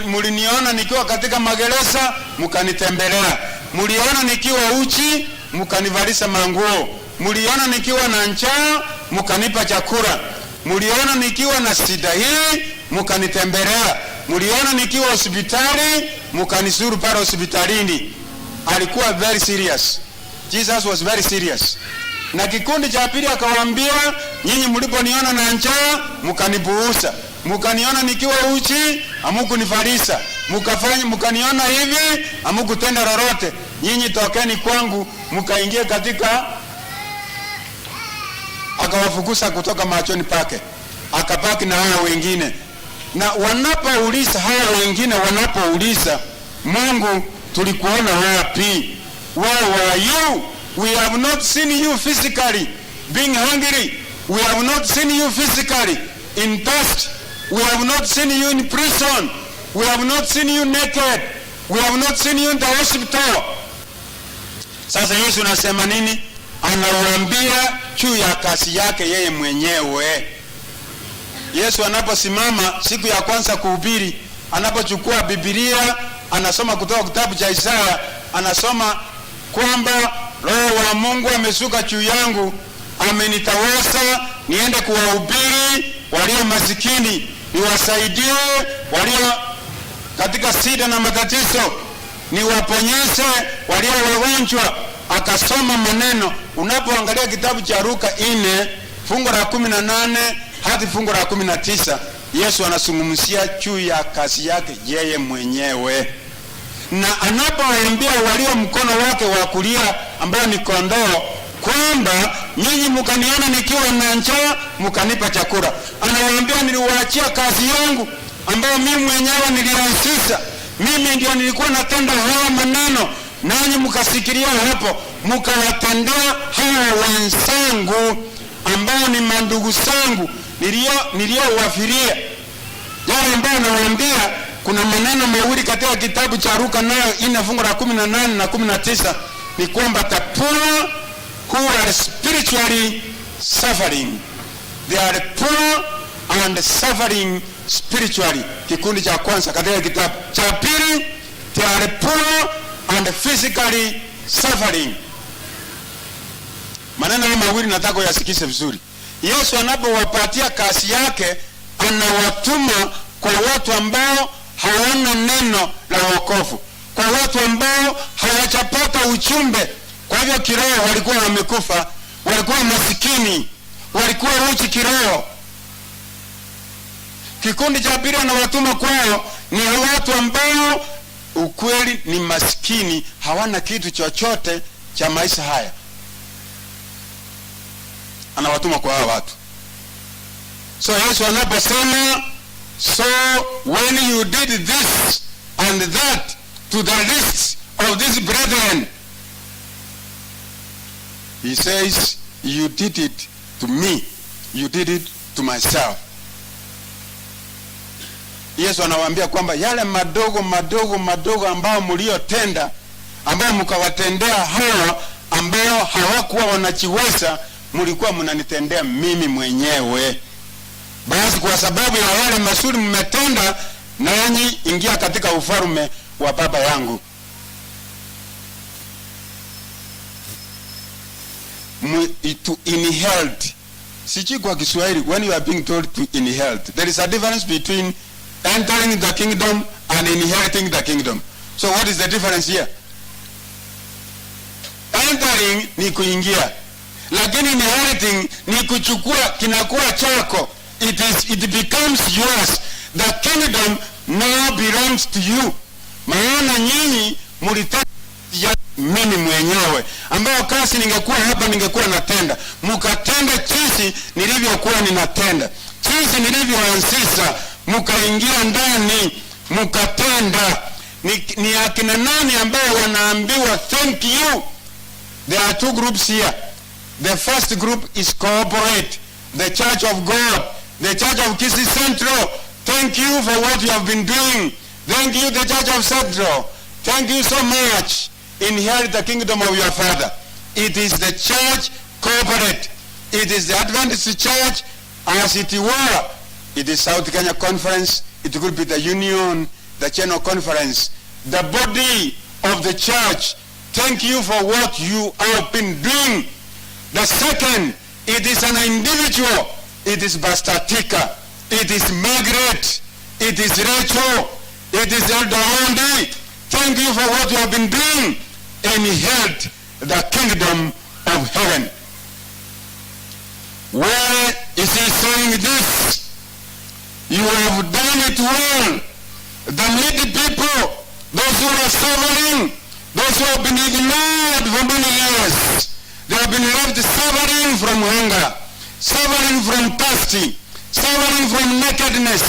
mliniona nikiwa katika magereza mkanitembelea. Mliona nikiwa uchi mkanivalisha manguo. Mliona nikiwa na njaa mkanipa chakula. Mliona nikiwa na shida hii mkanitembelea. Mliona nikiwa hospitali mkanizuru pale hospitalini. Alikuwa very serious. Jesus was very serious. Na kikundi cha pili akawaambia, nyinyi mliponiona na njaa mkanipuuza. Mkaniona nikiwa uchi hamkunivalisha. Mkaniona hivi hamkutenda lolote. Nyinyi tokeni kwangu mkaingie katika. Akawafukuza kutoka machoni pake. Akabaki na hao wengine. Na wanapouliza hao wengine, wanapouliza, Mungu tulikuona wapi? Where were you? We have not seen you physically being hungry. We have not seen you physically in thirst. We have not seen you in prison. We have not seen you naked. We have not seen you in the hospital. Sasa Yesu anasema nini? Anawaambia juu ya kazi yake yeye mwenyewe. Yesu anaposimama siku ya kwanza kuhubiri, anapochukua Biblia, anasoma kutoka kitabu cha Isaya, anasoma kwamba Roho wa Mungu ameshuka juu yangu, amenitawasa niende kuwahubiri walio masikini, niwasaidie walio katika shida na matatizo, niwaponyeshe walio wagonjwa. Akasoma maneno. Unapoangalia kitabu cha Luka 4 fungu la 18 hadi fungu la 19, Yesu anazungumzia juu ya kazi yake yeye mwenyewe, na anapowaambia walio mkono wake wa kulia ambao ni kondoo kwamba nyinyi mkaniona nikiwa na njaa mkanipa chakula, anawaambia niliwaachia kazi yangu ambayo mimi mwenyewe nilianzisha. Mimi ndio nilikuwa natenda haya maneno, nanyi mkasikilia hapo, mkawatendea hao wenzangu ambao ni mandugu zangu niliowafiria. Yale ambayo nawaambia, kuna maneno mawili katika kitabu cha Luka nayo 4:18 na 19, ni kwamba the poor who are spiritually suffering, they are poor and suffering spiritually. Kikundi cha kwanza katika kitabu cha pili, they are poor and physically suffering. Maneno haya mawili nataka uyasikize vizuri. Yesu anapowapatia kazi yake, anawatuma kwa watu ambao hawana neno la wokovu, kwa watu ambao hawajapata ujumbe. Kwa hivyo kiroho walikuwa wamekufa, walikuwa masikini, walikuwa uchi kiroho. Kikundi cha pili anawatuma kwao ni watu ambao ukweli ni masikini, hawana kitu chochote cha maisha haya. Anawatuma kwa hao watu. So Yesu anaposema, so when you did this and that to the least of these brethren, he says, you did it to me, you did it to myself. Yesu anawaambia kwamba yale madogo ambao mliotenda, ambao mkawatendea hawa ambao hawakuwa wanachiweza, mlikuwa mnanitendea mimi mwenyewe. Basi kwa sababu ya wale mazuri mmetenda, nanyi ingia katika ufalme wa Baba yangu. To inherit, sijui kwa Kiswahili, when you are being told to inherit, there is a difference between entering the kingdom and inheriting the kingdom. So what is the difference here? Entering ni kuingia, lakini inheriting ni kuchukua, kinakuwa chako. It becomes yours. The kingdom now belongs to you. Maana nyinyi mlitaka mimi mwenyewe, ambao kazi ningekuwa hapa ningekuwa natenda, mkatenda jinsi nilivyokuwa ninatenda, jinsi nilivyoanzisha, mkaingia ndani mkatenda. Ni akina nani ambao wanaambiwa thank you? There are two groups here. The first group is corporate, the Church of God, the Church of Kisii Central. Thank you for what you have been doing. Thank you, the Church of Central. Thank you so much. Inherit the kingdom of your Father. It is the church corporate. It is the Adventist church as it were. It is South Kenya Conference. It could be the Union, the General Conference, the body of the church. Thank you for what you have been doing. The second, it is an individual. It is Pastor Tika. It is Margaret. It is Rachel. It is Elder Andy. Thank you for what you have been doing. Inherit the kingdom of heaven. Where is he saying this? You have done it well. The needy people, those who are suffering, those who have been ignored for many years, they have been left suffering from hunger, suffering from thirsty, suffering from nakedness,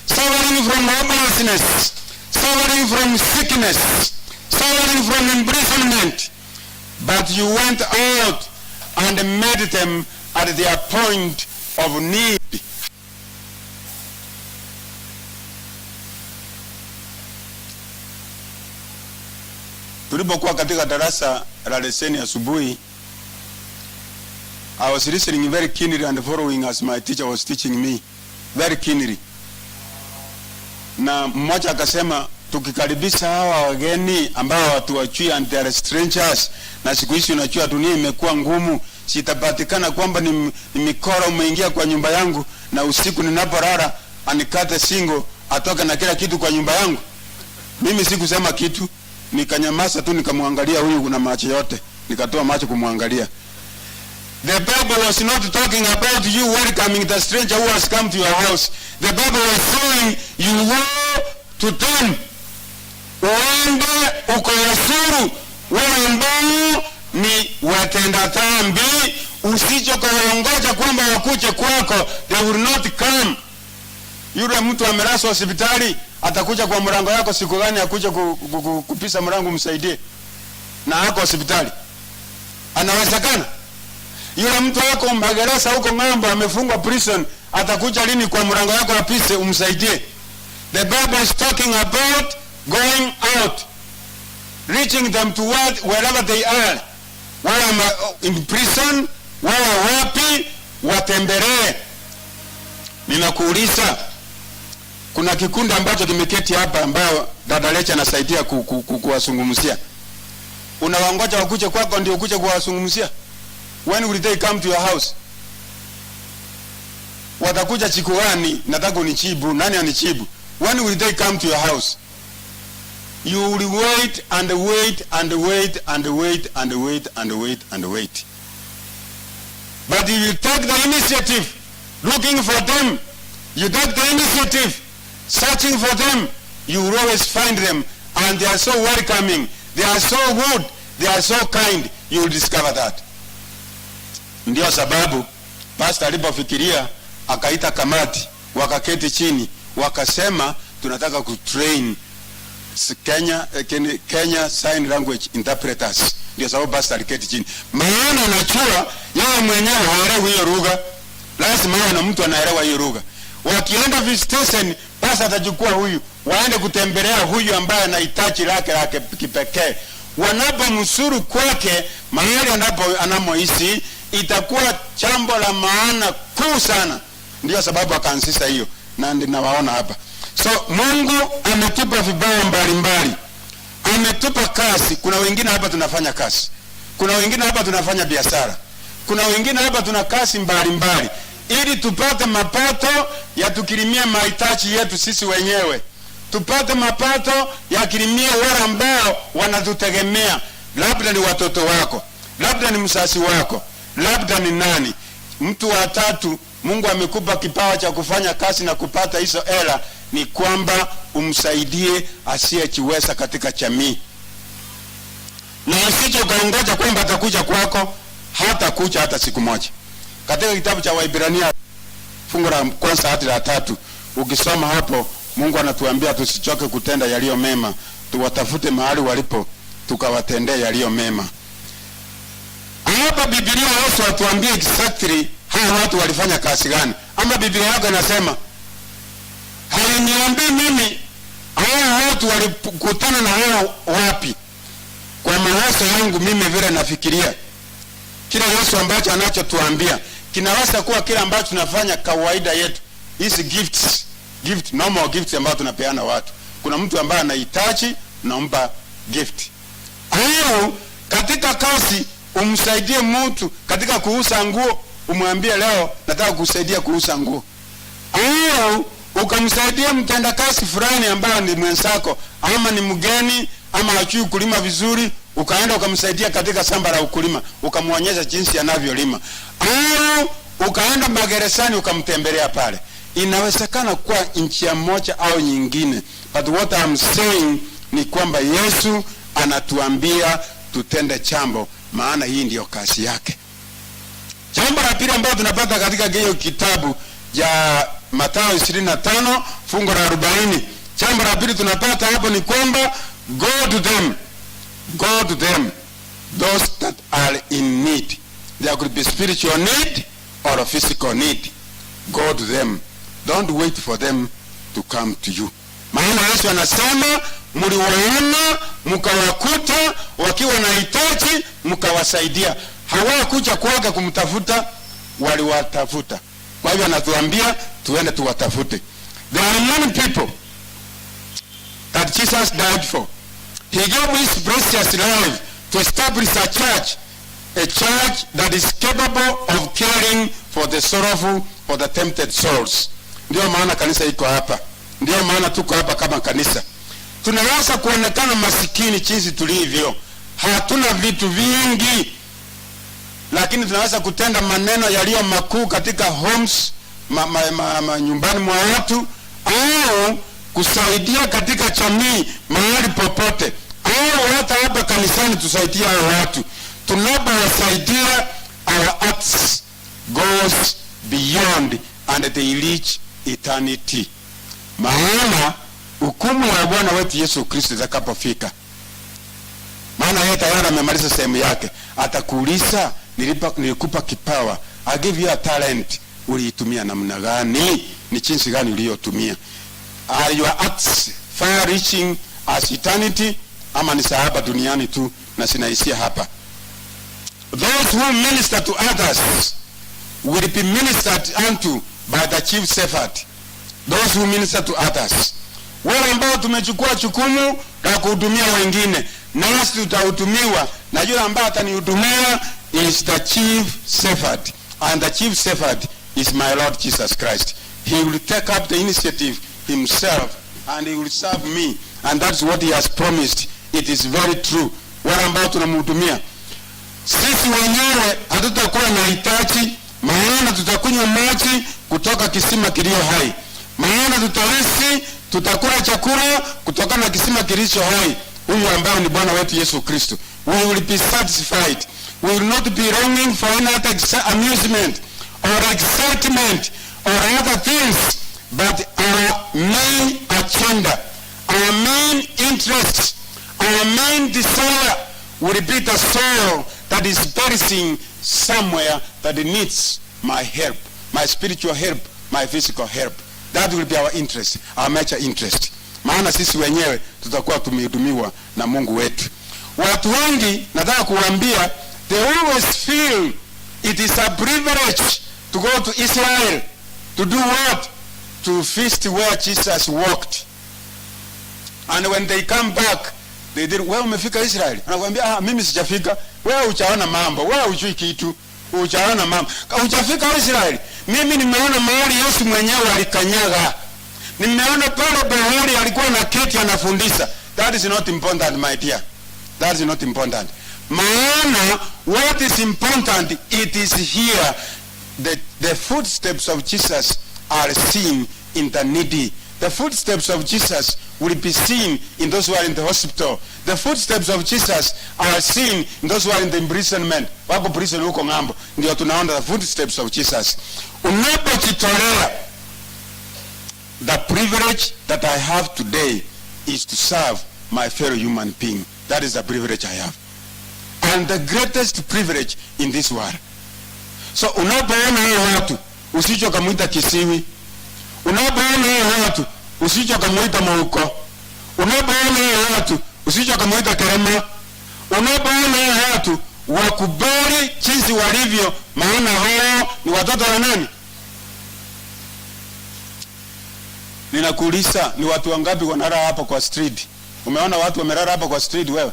suffering from homelessness, suffering from sickness, suffering from imprisonment. But you went out and met them at their point of need. Tulipokuwa katika darasa la leseni asubuhi, I was listening very keenly and following as my teacher was teaching me very keenly. Na mmoja akasema, tukikaribisha hawa wageni ambao watu wachui and they are strangers, na siku hizi unajua dunia imekuwa ngumu, sitapatikana kwamba ni mikora umeingia kwa nyumba yangu na usiku ninapolala anikate singo atoke na kila kitu kwa nyumba yangu. Mimi sikusema kitu, nikanyamaza tu, nikamwangalia huyu kuna macho yote, nikatoa macho kumwangalia. The Bible was not talking about you welcoming the stranger who has come to your house. The Bible was saying you go to them. Uende ukawasuru wale ambao ni watenda dhambi, usicho kawaongoja kwamba wakuje kwako. They will not come. Yule mtu amelazwa hospitali atakuja kwa mlango yako siku gani akuje kupisa mlango msaidie na hako hospitali? Anawezekana? Yule mtu wako Magereza huko ng'ambo amefungwa prison atakuja lini kwa mlango yako apise umsaidie? The Bible is talking about going out, reaching them to wherever they are. Wala in prison, wala wapi, watembelee. Ninakuuliza, kuna kikundi ambacho kimeketi hapa ambao dada Lecha anasaidia kuwazungumzia. Unawangoja wakuje kwako ndio ukuje kuwazungumzia? When will they come to your house? Watakuja siku gani? Nataka unijibu. Nani anijibu? When will they come to your house? You will wait and wait and wait and wait and wait and wait and wait. But you will take the initiative, looking for them. You take the initiative, searching for them. You will always find them, and they are so welcoming. They are so good. They are so kind. You will discover that. Ndio sababu pastor alipofikiria akaita kamati, wakaketi chini, wakasema tunataka kutrain Kenya Sign Language Interpreters. Ndio sababu pastor aliketi chini. Maana anajua yeye mwenyewe haelewi hiyo lugha. Lazima awe na mtu anaelewa hiyo lugha. Wakienda visitation, pastor atachukua huyu, waende kutembelea huyu ambaye anahitaji lake kipekee. Wanapomsuru kwake mahali anamoishi, itakuwa jambo la maana kuu sana. Ndio sababu akaanzisha hiyo, na ninawaona hapa. So Mungu ametupa vibao mbalimbali, ametupa kazi. Kuna wengine hapa tunafanya kazi, kuna wengine hapa tunafanya biashara, kuna wengine hapa tuna kazi mbalimbali, ili tupate mapato ya tukirimia mahitaji yetu sisi wenyewe, tupate mapato ya kirimia wale ambao wanatutegemea. Labda ni watoto wako, labda ni msasi wako, labda ni nani. Mtu wa tatu, Mungu amekupa kipawa cha kufanya kazi na kupata hizo hela, ni kwamba umsaidie asiyejiweza katika jamii. Na usije ukaongoja kwamba atakuja kwako, hata kuja hata siku moja. Katika kitabu cha Waibrania fungu la 1 hadi la 3, ukisoma hapo Mungu anatuambia tusichoke kutenda yaliyo mema, tuwatafute mahali walipo tukawatendea yaliyo mema. Hapa Biblia Yesu atuambie exactly hawa watu walifanya kazi gani. Ama Biblia yako inasema hainiambii mimi hawa watu walikutana na hao wapi. Kwa mawazo yangu mimi vile nafikiria, kila Yesu ambacho anachotuambia kinaweza kuwa kile ambacho tunafanya kawaida yetu. Hizi gift normal gifts ambazo tunapeana watu. Kuna mtu ambaye anahitaji, naomba gift. Au katika kazi umsaidie mtu katika kuuza nguo, umwambie leo nataka kusaidia kuuza nguo. Au ukamsaidia mtendakazi fulani ambaye ni mwenzako, ama ni mgeni, ama hajui kulima vizuri, ukaenda ukamsaidia katika shamba la ukulima, ukamwonyesha jinsi anavyolima. Au ukaenda magerezani ukamtembelea pale. Inawezekana kwa njia moja au nyingine, but what I'm saying ni kwamba Yesu anatuambia tutende jambo, maana hii ndiyo kazi yake. Jambo la pili ambalo tunapata katika hiyo kitabu ya Mathayo 25 fungu la 40, jambo la pili tunapata hapo ni kwamba go to them those that are in need. There could be spiritual need or a physical need. Go to them. Don't wait for them to come to you. Maana Yesu anasema mliwaona mkawakuta wakiwa na hitaji mkawasaidia. Hawakuja kwake kumtafuta, waliwatafuta. Kwa hivyo anatuambia tuende tuwatafute. There are many people that Jesus died for. He gave his precious life to establish a church that is capable of caring for the sorrowful, for the tempted souls. Ndio maana kanisa iko hapa. Ndio maana tuko hapa kama kanisa. Tunaweza kuonekana masikini jinsi tulivyo. Hatuna vitu vingi. lakini tunaweza kutenda maneno yaliyo makuu katika homes, nyumbani mwa watu, au kusaidia katika jamii mahali popote, au hata hapa kanisani tusaidie hao watu. Tunapowasaidia, our acts goes beyond and they reach eternity. Maana hukumu ya Bwana wetu Yesu Kristo itakapofika, maana yeye tayari amemaliza sehemu yake, atakuuliza nilikupa kipawa, I give you a talent, uliitumia namna gani? Ni jinsi gani uliyotumia? Are your acts far reaching as eternity, ama ni sahaba duniani tu na sinaishia hapa? Those who minister to others will be ministered unto by the chief shepherd. Those who minister to others, wale ambao tumechukua jukumu la kuhudumia wengine, nasi tutahudumiwa na yule ambaye atanihudumia is the chief shepherd, and the chief shepherd is my Lord Jesus Christ. He will take up the initiative himself and he will serve me, and that's what he has promised. It is very true. Wale ambao tunamhudumia, sisi wenyewe hatutakuwa na hitaji, maana tutakunywa maji kutoka kisima kilio hai. Maana tutaishi, tutakula chakula kutoka na kisima kilicho hai, huyu ambaye ni Bwana wetu Yesu Kristo. We will be satisfied. We will not be longing for any other amusement or excitement or other things, but our main agenda, our main interest, our main desire will be the soul that is perishing somewhere that needs my help, my spiritual help, my physical help. That will be our interest, our major interest. Maana sisi wenyewe tutakuwa tumehudumiwa na Mungu wetu. Watu wengi nataka kuambia, they always feel it is a privilege to go to Israel. To do what? To feast where Jesus walked. And when they come back, they did, wewe umefika Israel? Anakuambia, mimi sijafika. Wewe hujaona mambo, wewe hujui kitu. Hujaona mambo. Hujafika Israel. Mimi nimeona mahali Yesu mwenyewe alikanyaga. Nimeona pale bahari alikuwa na keti anafundisha. That is not important, my dear. That is not important. Maana what is important, it is here. The footsteps of Jesus are seen in the needy. The footsteps of Jesus will be seen in those who are in the hospital. The footsteps of Jesus are seen in those who are in the imprisonment. Wako prison huko ngambo. Ndio tunaona the footsteps of Jesus. Unapojitolea, the privilege that I have today is to serve my fellow human being. That is the privilege I have. And the greatest privilege in this world. So unapoona hao watu, usicho kumuita Kisii. Unapoona hao watu, usicho kumuita Mauko. Unapoona hao watu, usicho kumuita Kerema. Unapoona hao watu, wakubali jinsi walivyo, maana hao ni watoto wa nani? Ninakuuliza, ni watu wangapi wanalala hapa kwa street? Umeona watu wamelala hapa kwa street wewe?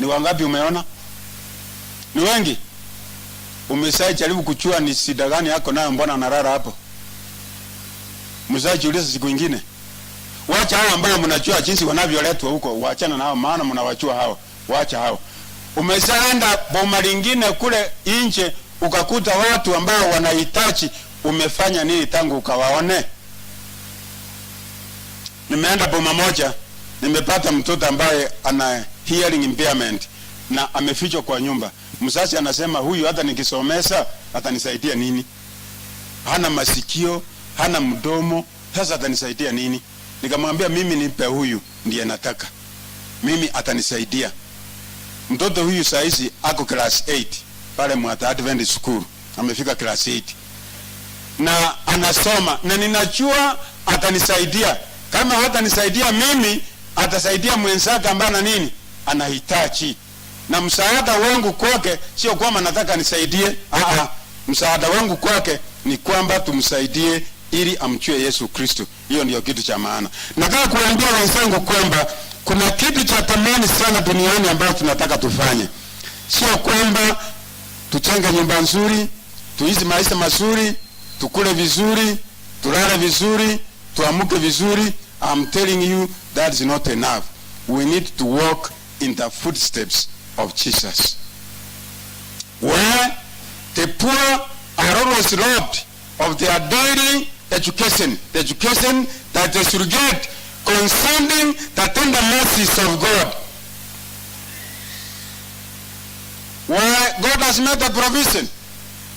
Ni wangapi umeona? Ni wengi. Umesai jaribu kuchua ni shida gani yako nayo, mbona analala hapo? Msai jiuliza siku nyingine. Waacha hao ambao mnajua jinsi wanavyoletwa huko, waachana nao, maana mnawachua hao. Waacha hao. Umesaenda boma lingine kule nje ukakuta watu ambao wanahitaji, umefanya nini tangu ukawaone? Nimeenda boma moja, nimepata mtoto ambaye ana hearing impairment na amefichwa kwa nyumba. Mzazi anasema huyu hata nikisomesa atanisaidia nini? Hana masikio, hana mdomo, sasa atanisaidia nini? Nikamwambia mimi nipe huyu, ndiye nataka. Mimi atanisaidia. Mtoto huyu saizi ako class 8 pale Mwata Adventist School. Amefika class 8. Na anasoma na ninajua atanisaidia. Kama hatanisaidia mimi, atasaidia mwenzake ambaye ana nini? Anahitaji. Na msaada wangu kwake sio kwamba nataka nisaidie. Msaada wangu kwake ni kwamba tumsaidie ili amchue Yesu Kristo. Hiyo ndio kitu cha maana. Nataka kuambia wenzangu kwamba kuna kitu cha thamani sana duniani ambacho tunataka tufanye. Sio kwamba tuchenge nyumba nzuri, tuishi maisha mazuri, tukule vizuri, tulale vizuri, tuamuke vizuri. I'm telling you, that is not enough. We need to walk in the footsteps of Jesus. where the poor are always robbed of their daily education, the education that they should get concerning the tender mercies of God. Where God has made a provision.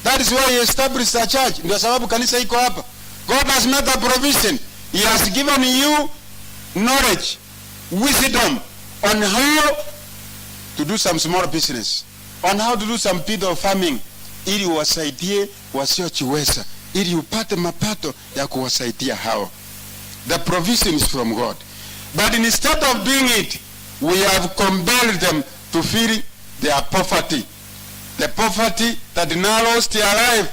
That is why he established a church. Ndio sababu kanisa iko hapa. God has made a provision. He has given you knowledge, wisdom on how to do some small business, on how to do some bit of farming, ili wasaidie wasiojiweza, ili upate mapato ya kuwasaidia hao. The provision is from God. But instead of doing it, we have compelled them to feel their poverty, the poverty that narrows their life.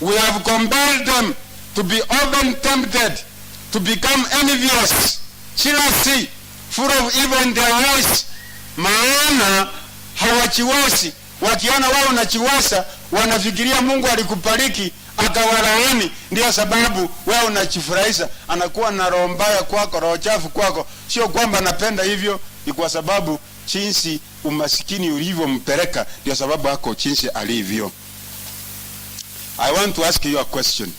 We have compelled them to be often tempted to become envious, jealousy, full of evil in their eyes. Maana hawachiwasi, wakiona wao unachiwasa, wanafikiria Mungu alikubariki akawalaani, ndio sababu wewe unachifurahisha. Anakuwa na roho mbaya kwako, roho chafu kwako. Sio kwamba anapenda hivyo, ni kwa sababu jinsi umasikini ulivyompeleka, ndio sababu hako jinsi alivyo. I want to ask you a question.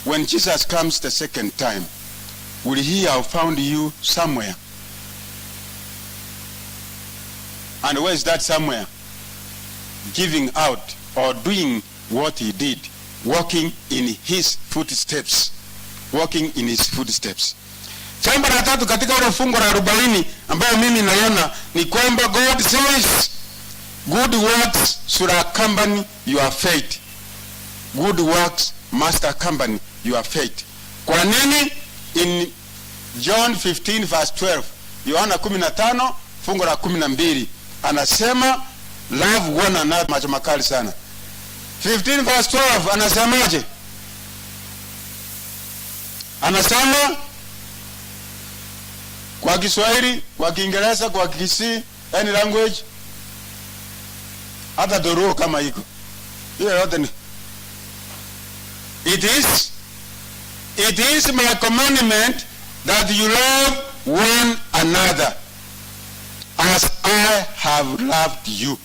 When Jesus comes the second time, will he have found you somewhere? And where is that somewhere? Giving out or doing what he did, walking in his footsteps. Walking in his footsteps. Jambo la tatu katika ile fungu la 40 ambayo mimi naona ni kwamba God says good works should accompany your faith. Good works must accompany your faith. Kwa nini? In John 15 verse 12, Yohana 15 fungu la 12 anasema love one another. Macho makali sana. 15 verse 12 anasemaje? Anasema kwa Kiswahili, kwa Kiingereza, kwa Kisii, any language, hata doro kama iko hiyo yote ni it is my commandment that you love one another as I have loved you.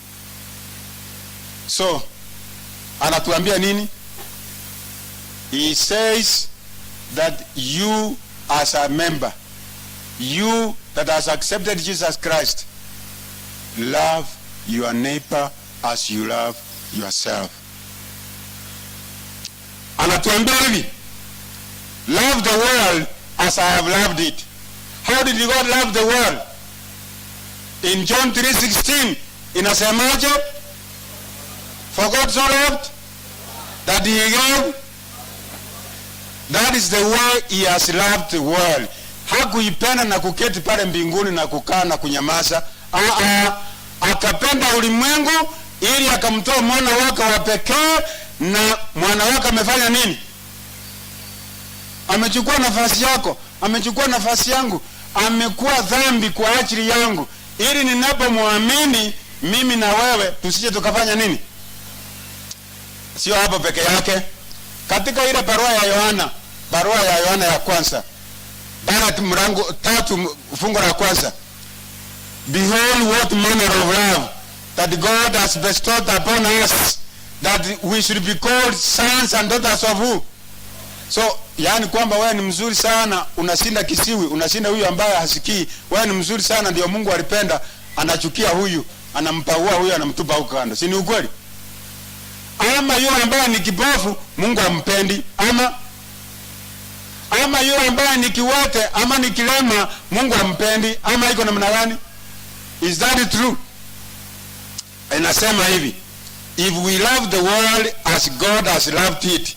So anatuambia nini? He says that you as a member, you that has accepted Jesus Christ, love your neighbor as you love yourself. Anatuambia hivi, love the world as I have loved it. How did God love the world? In John 3:16 inasemaje? For God so loved that he gave. That is the way he has loved the world. Hakuipenda na kuketi pale mbinguni na kukaa na kunyamaza. Akapenda ulimwengu ili akamtoa mwana wake wa pekee, na mwana wake amefanya nini? Amechukua nafasi yako, amechukua nafasi yangu, amekuwa dhambi kwa ajili yangu, ili ninapomwamini mimi na wewe tusije tukafanya nini? Sio hapo peke yake. Katika ile barua ya Yohana ya kwanza, Barati mlango 3 fungu la kwanza, behold what manner of love that God has bestowed upon us, that we should be called sons and daughters of who? So yani kwamba wewe ni mzuri sana, unashinda kisiwi, unashinda huyu ambaye hasikii. Wewe ni mzuri sana, ndio Mungu alipenda, anachukia huyu, anampaua huyu, anamtupa huko kando. Si ni ukweli? Ama yule ambaye ni kipofu Mungu ampendi, ama yule ambaye ni kiwete ama ni kilema Mungu ampendi, ama iko namna gani? Is that true? Inasema hivi, if we love the world as God has loved it,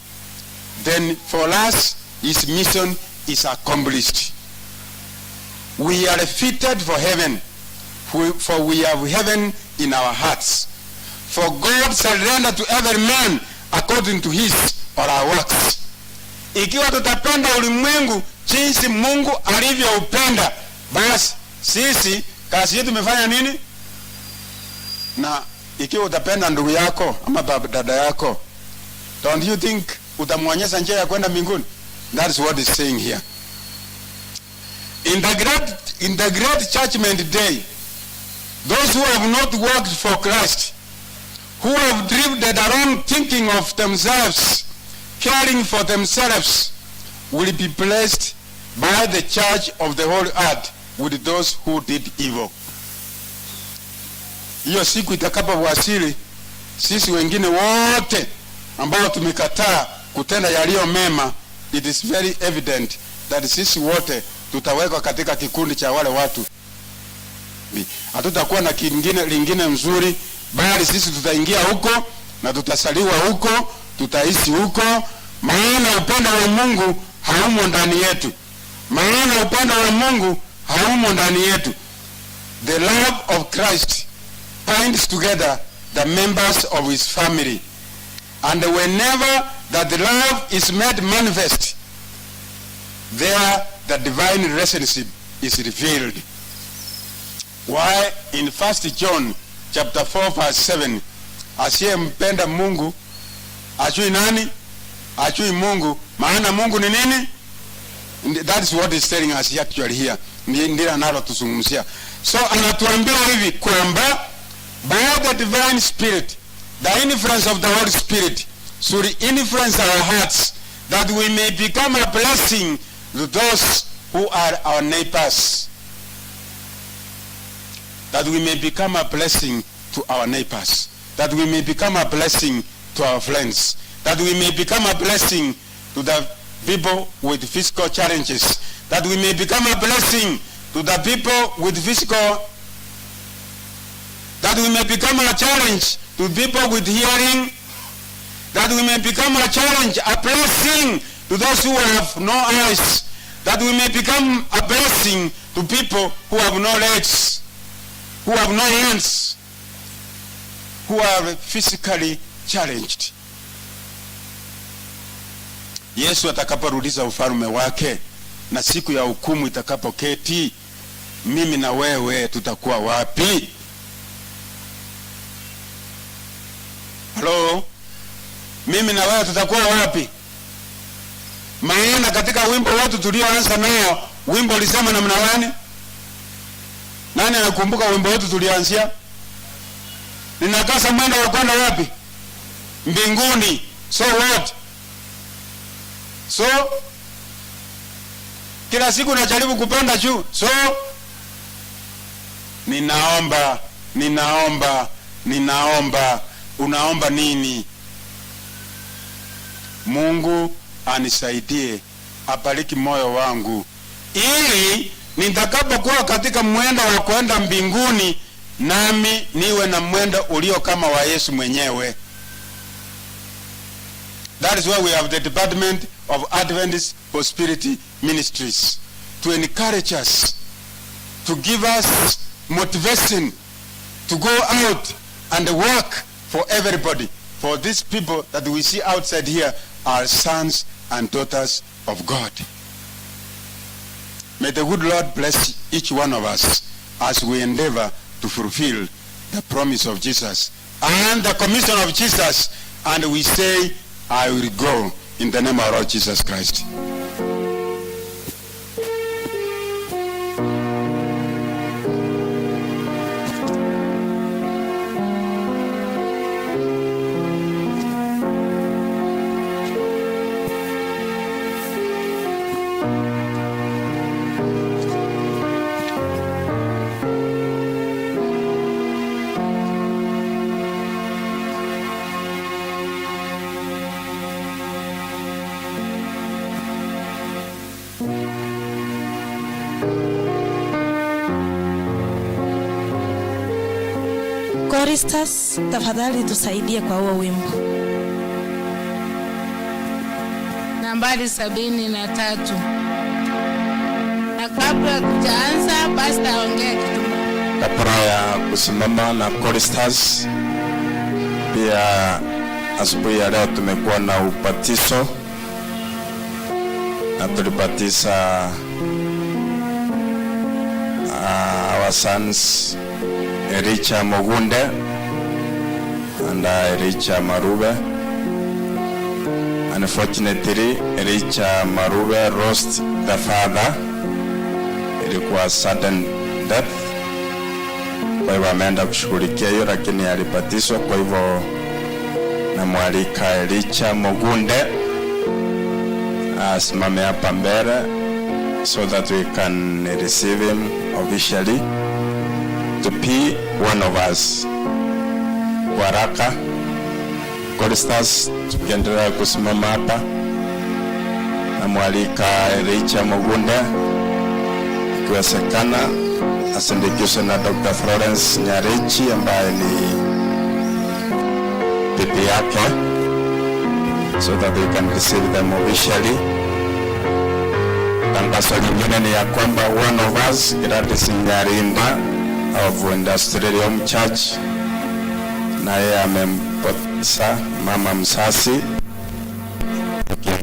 then for us his mission is accomplished. We are fitted for heaven, for we have heaven in our hearts. For God shall render to every man according to his or our works. Ikiwa tutapenda ulimwengu jinsi Mungu alivyoupenda, basi sisi kazi yetu tumefanya nini? Na ikiwa utapenda ndugu yako ama dada yako, don't you think utamwonyesha njia ya kwenda mbinguni? That is what is saying here. In the great judgment day, those who have not worked for Christ who have drifted around thinking of themselves, caring for themselves, will be blessed by the church of the whole earth with those who did evil. Hiyo siku itakapowasili, sisi wengine wote ambao tumekataa kutenda yaliyo mema, it is very evident that sisi wote tutawekwa katika kikundi cha wale watu. Hatutakuwa na lingine mzuri, bali sisi tutaingia huko na tutasaliwa huko, tutaishi huko, maana upendo wa Mungu haumo ndani yetu. Maana upendo wa Mungu haumo ndani yetu. The love of Christ binds together the members of his family. And whenever that the love is made manifest, there the divine relationship is revealed. Why in 1 John chapter 4 verse 7, asiyempenda Mungu ajui nani? Ajui Mungu. Maana Mungu ni nini? That is what is telling us actually here. Ndiyo nalo tuzungumzia. So anatuambia hivi kwamba by the divine spirit, the influence of the Holy Spirit should influence our hearts, that we may become a blessing to those who are our neighbors. That we may become a blessing to our neighbors. That we may become a blessing to our friends. That we may become a blessing to the people with physical challenges. That we may become a blessing to the people with physical. That we may become a challenge to people with hearing. That we may become a challenge, a blessing to those who have no eyes. That we may become a blessing to people who have no legs, who have no hands, who are physically challenged. Yesu atakaporudisha ufalme wake na siku ya hukumu itakapoketi, mimi na wewe tutakuwa wapi? Hello? Mimi na wewe tutakuwa wapi? Maana katika wimbo wetu tulioanza nao, wimbo ulisema namna gani? Nani anakumbuka wimbo wetu tulianzia? Ninakasa mwendo wa kwenda wapi? Mbinguni. So what? So kila siku najaribu kupanda juu. So ninaomba. Unaomba nini? Mungu anisaidie, abariki moyo wangu, ili nitakapokuwa katika mwendo wa kwenda mbinguni, nami niwe na mwendo ulio kama wa Yesu mwenyewe. That is why we have the Department of Adventist Prosperity Ministries, to encourage us, to give us motivation to go out and work for everybody. For these people that we see outside here are sons and daughters of God. May the good Lord bless each one of us as we endeavor to fulfill the promise of Jesus and the commission of Jesus, and we say, I will go in the name of our Lord Jesus Christ. Choristers, tafadhali tusaidie kwa huo wimbo. Nambari 73. Na kabla tujaanza, pastor aongee kitu. Kabla ya kusimama na choristers, pia asubuhi ya leo tumekuwa na ubatizo, na tulibatiza our sons Ericha Mogunde and Ericha Marube. Unfortunately, Ericha Marube lost the father. It was sudden death, kwa hivyo ameenda kushughulikia hiyo, lakini alibatizwa. Kwa hivyo namwalika Elicha Mugunde asimame hapa mbele so that we can receive him officially to be one of us. Waraka Choristers, tukiendelea kusimama hapa, namwalika Elicha Mugunde ikiwezekana asindikizwe na Dr. Florence Nyarichi ambaye ni bibi yake, so that we can receive them officially. Tangazo lingine ni ya kwamba one of us, Gladys Nyarinda of Industrial Church, na yeye amempoteza mama msasi, akiendelea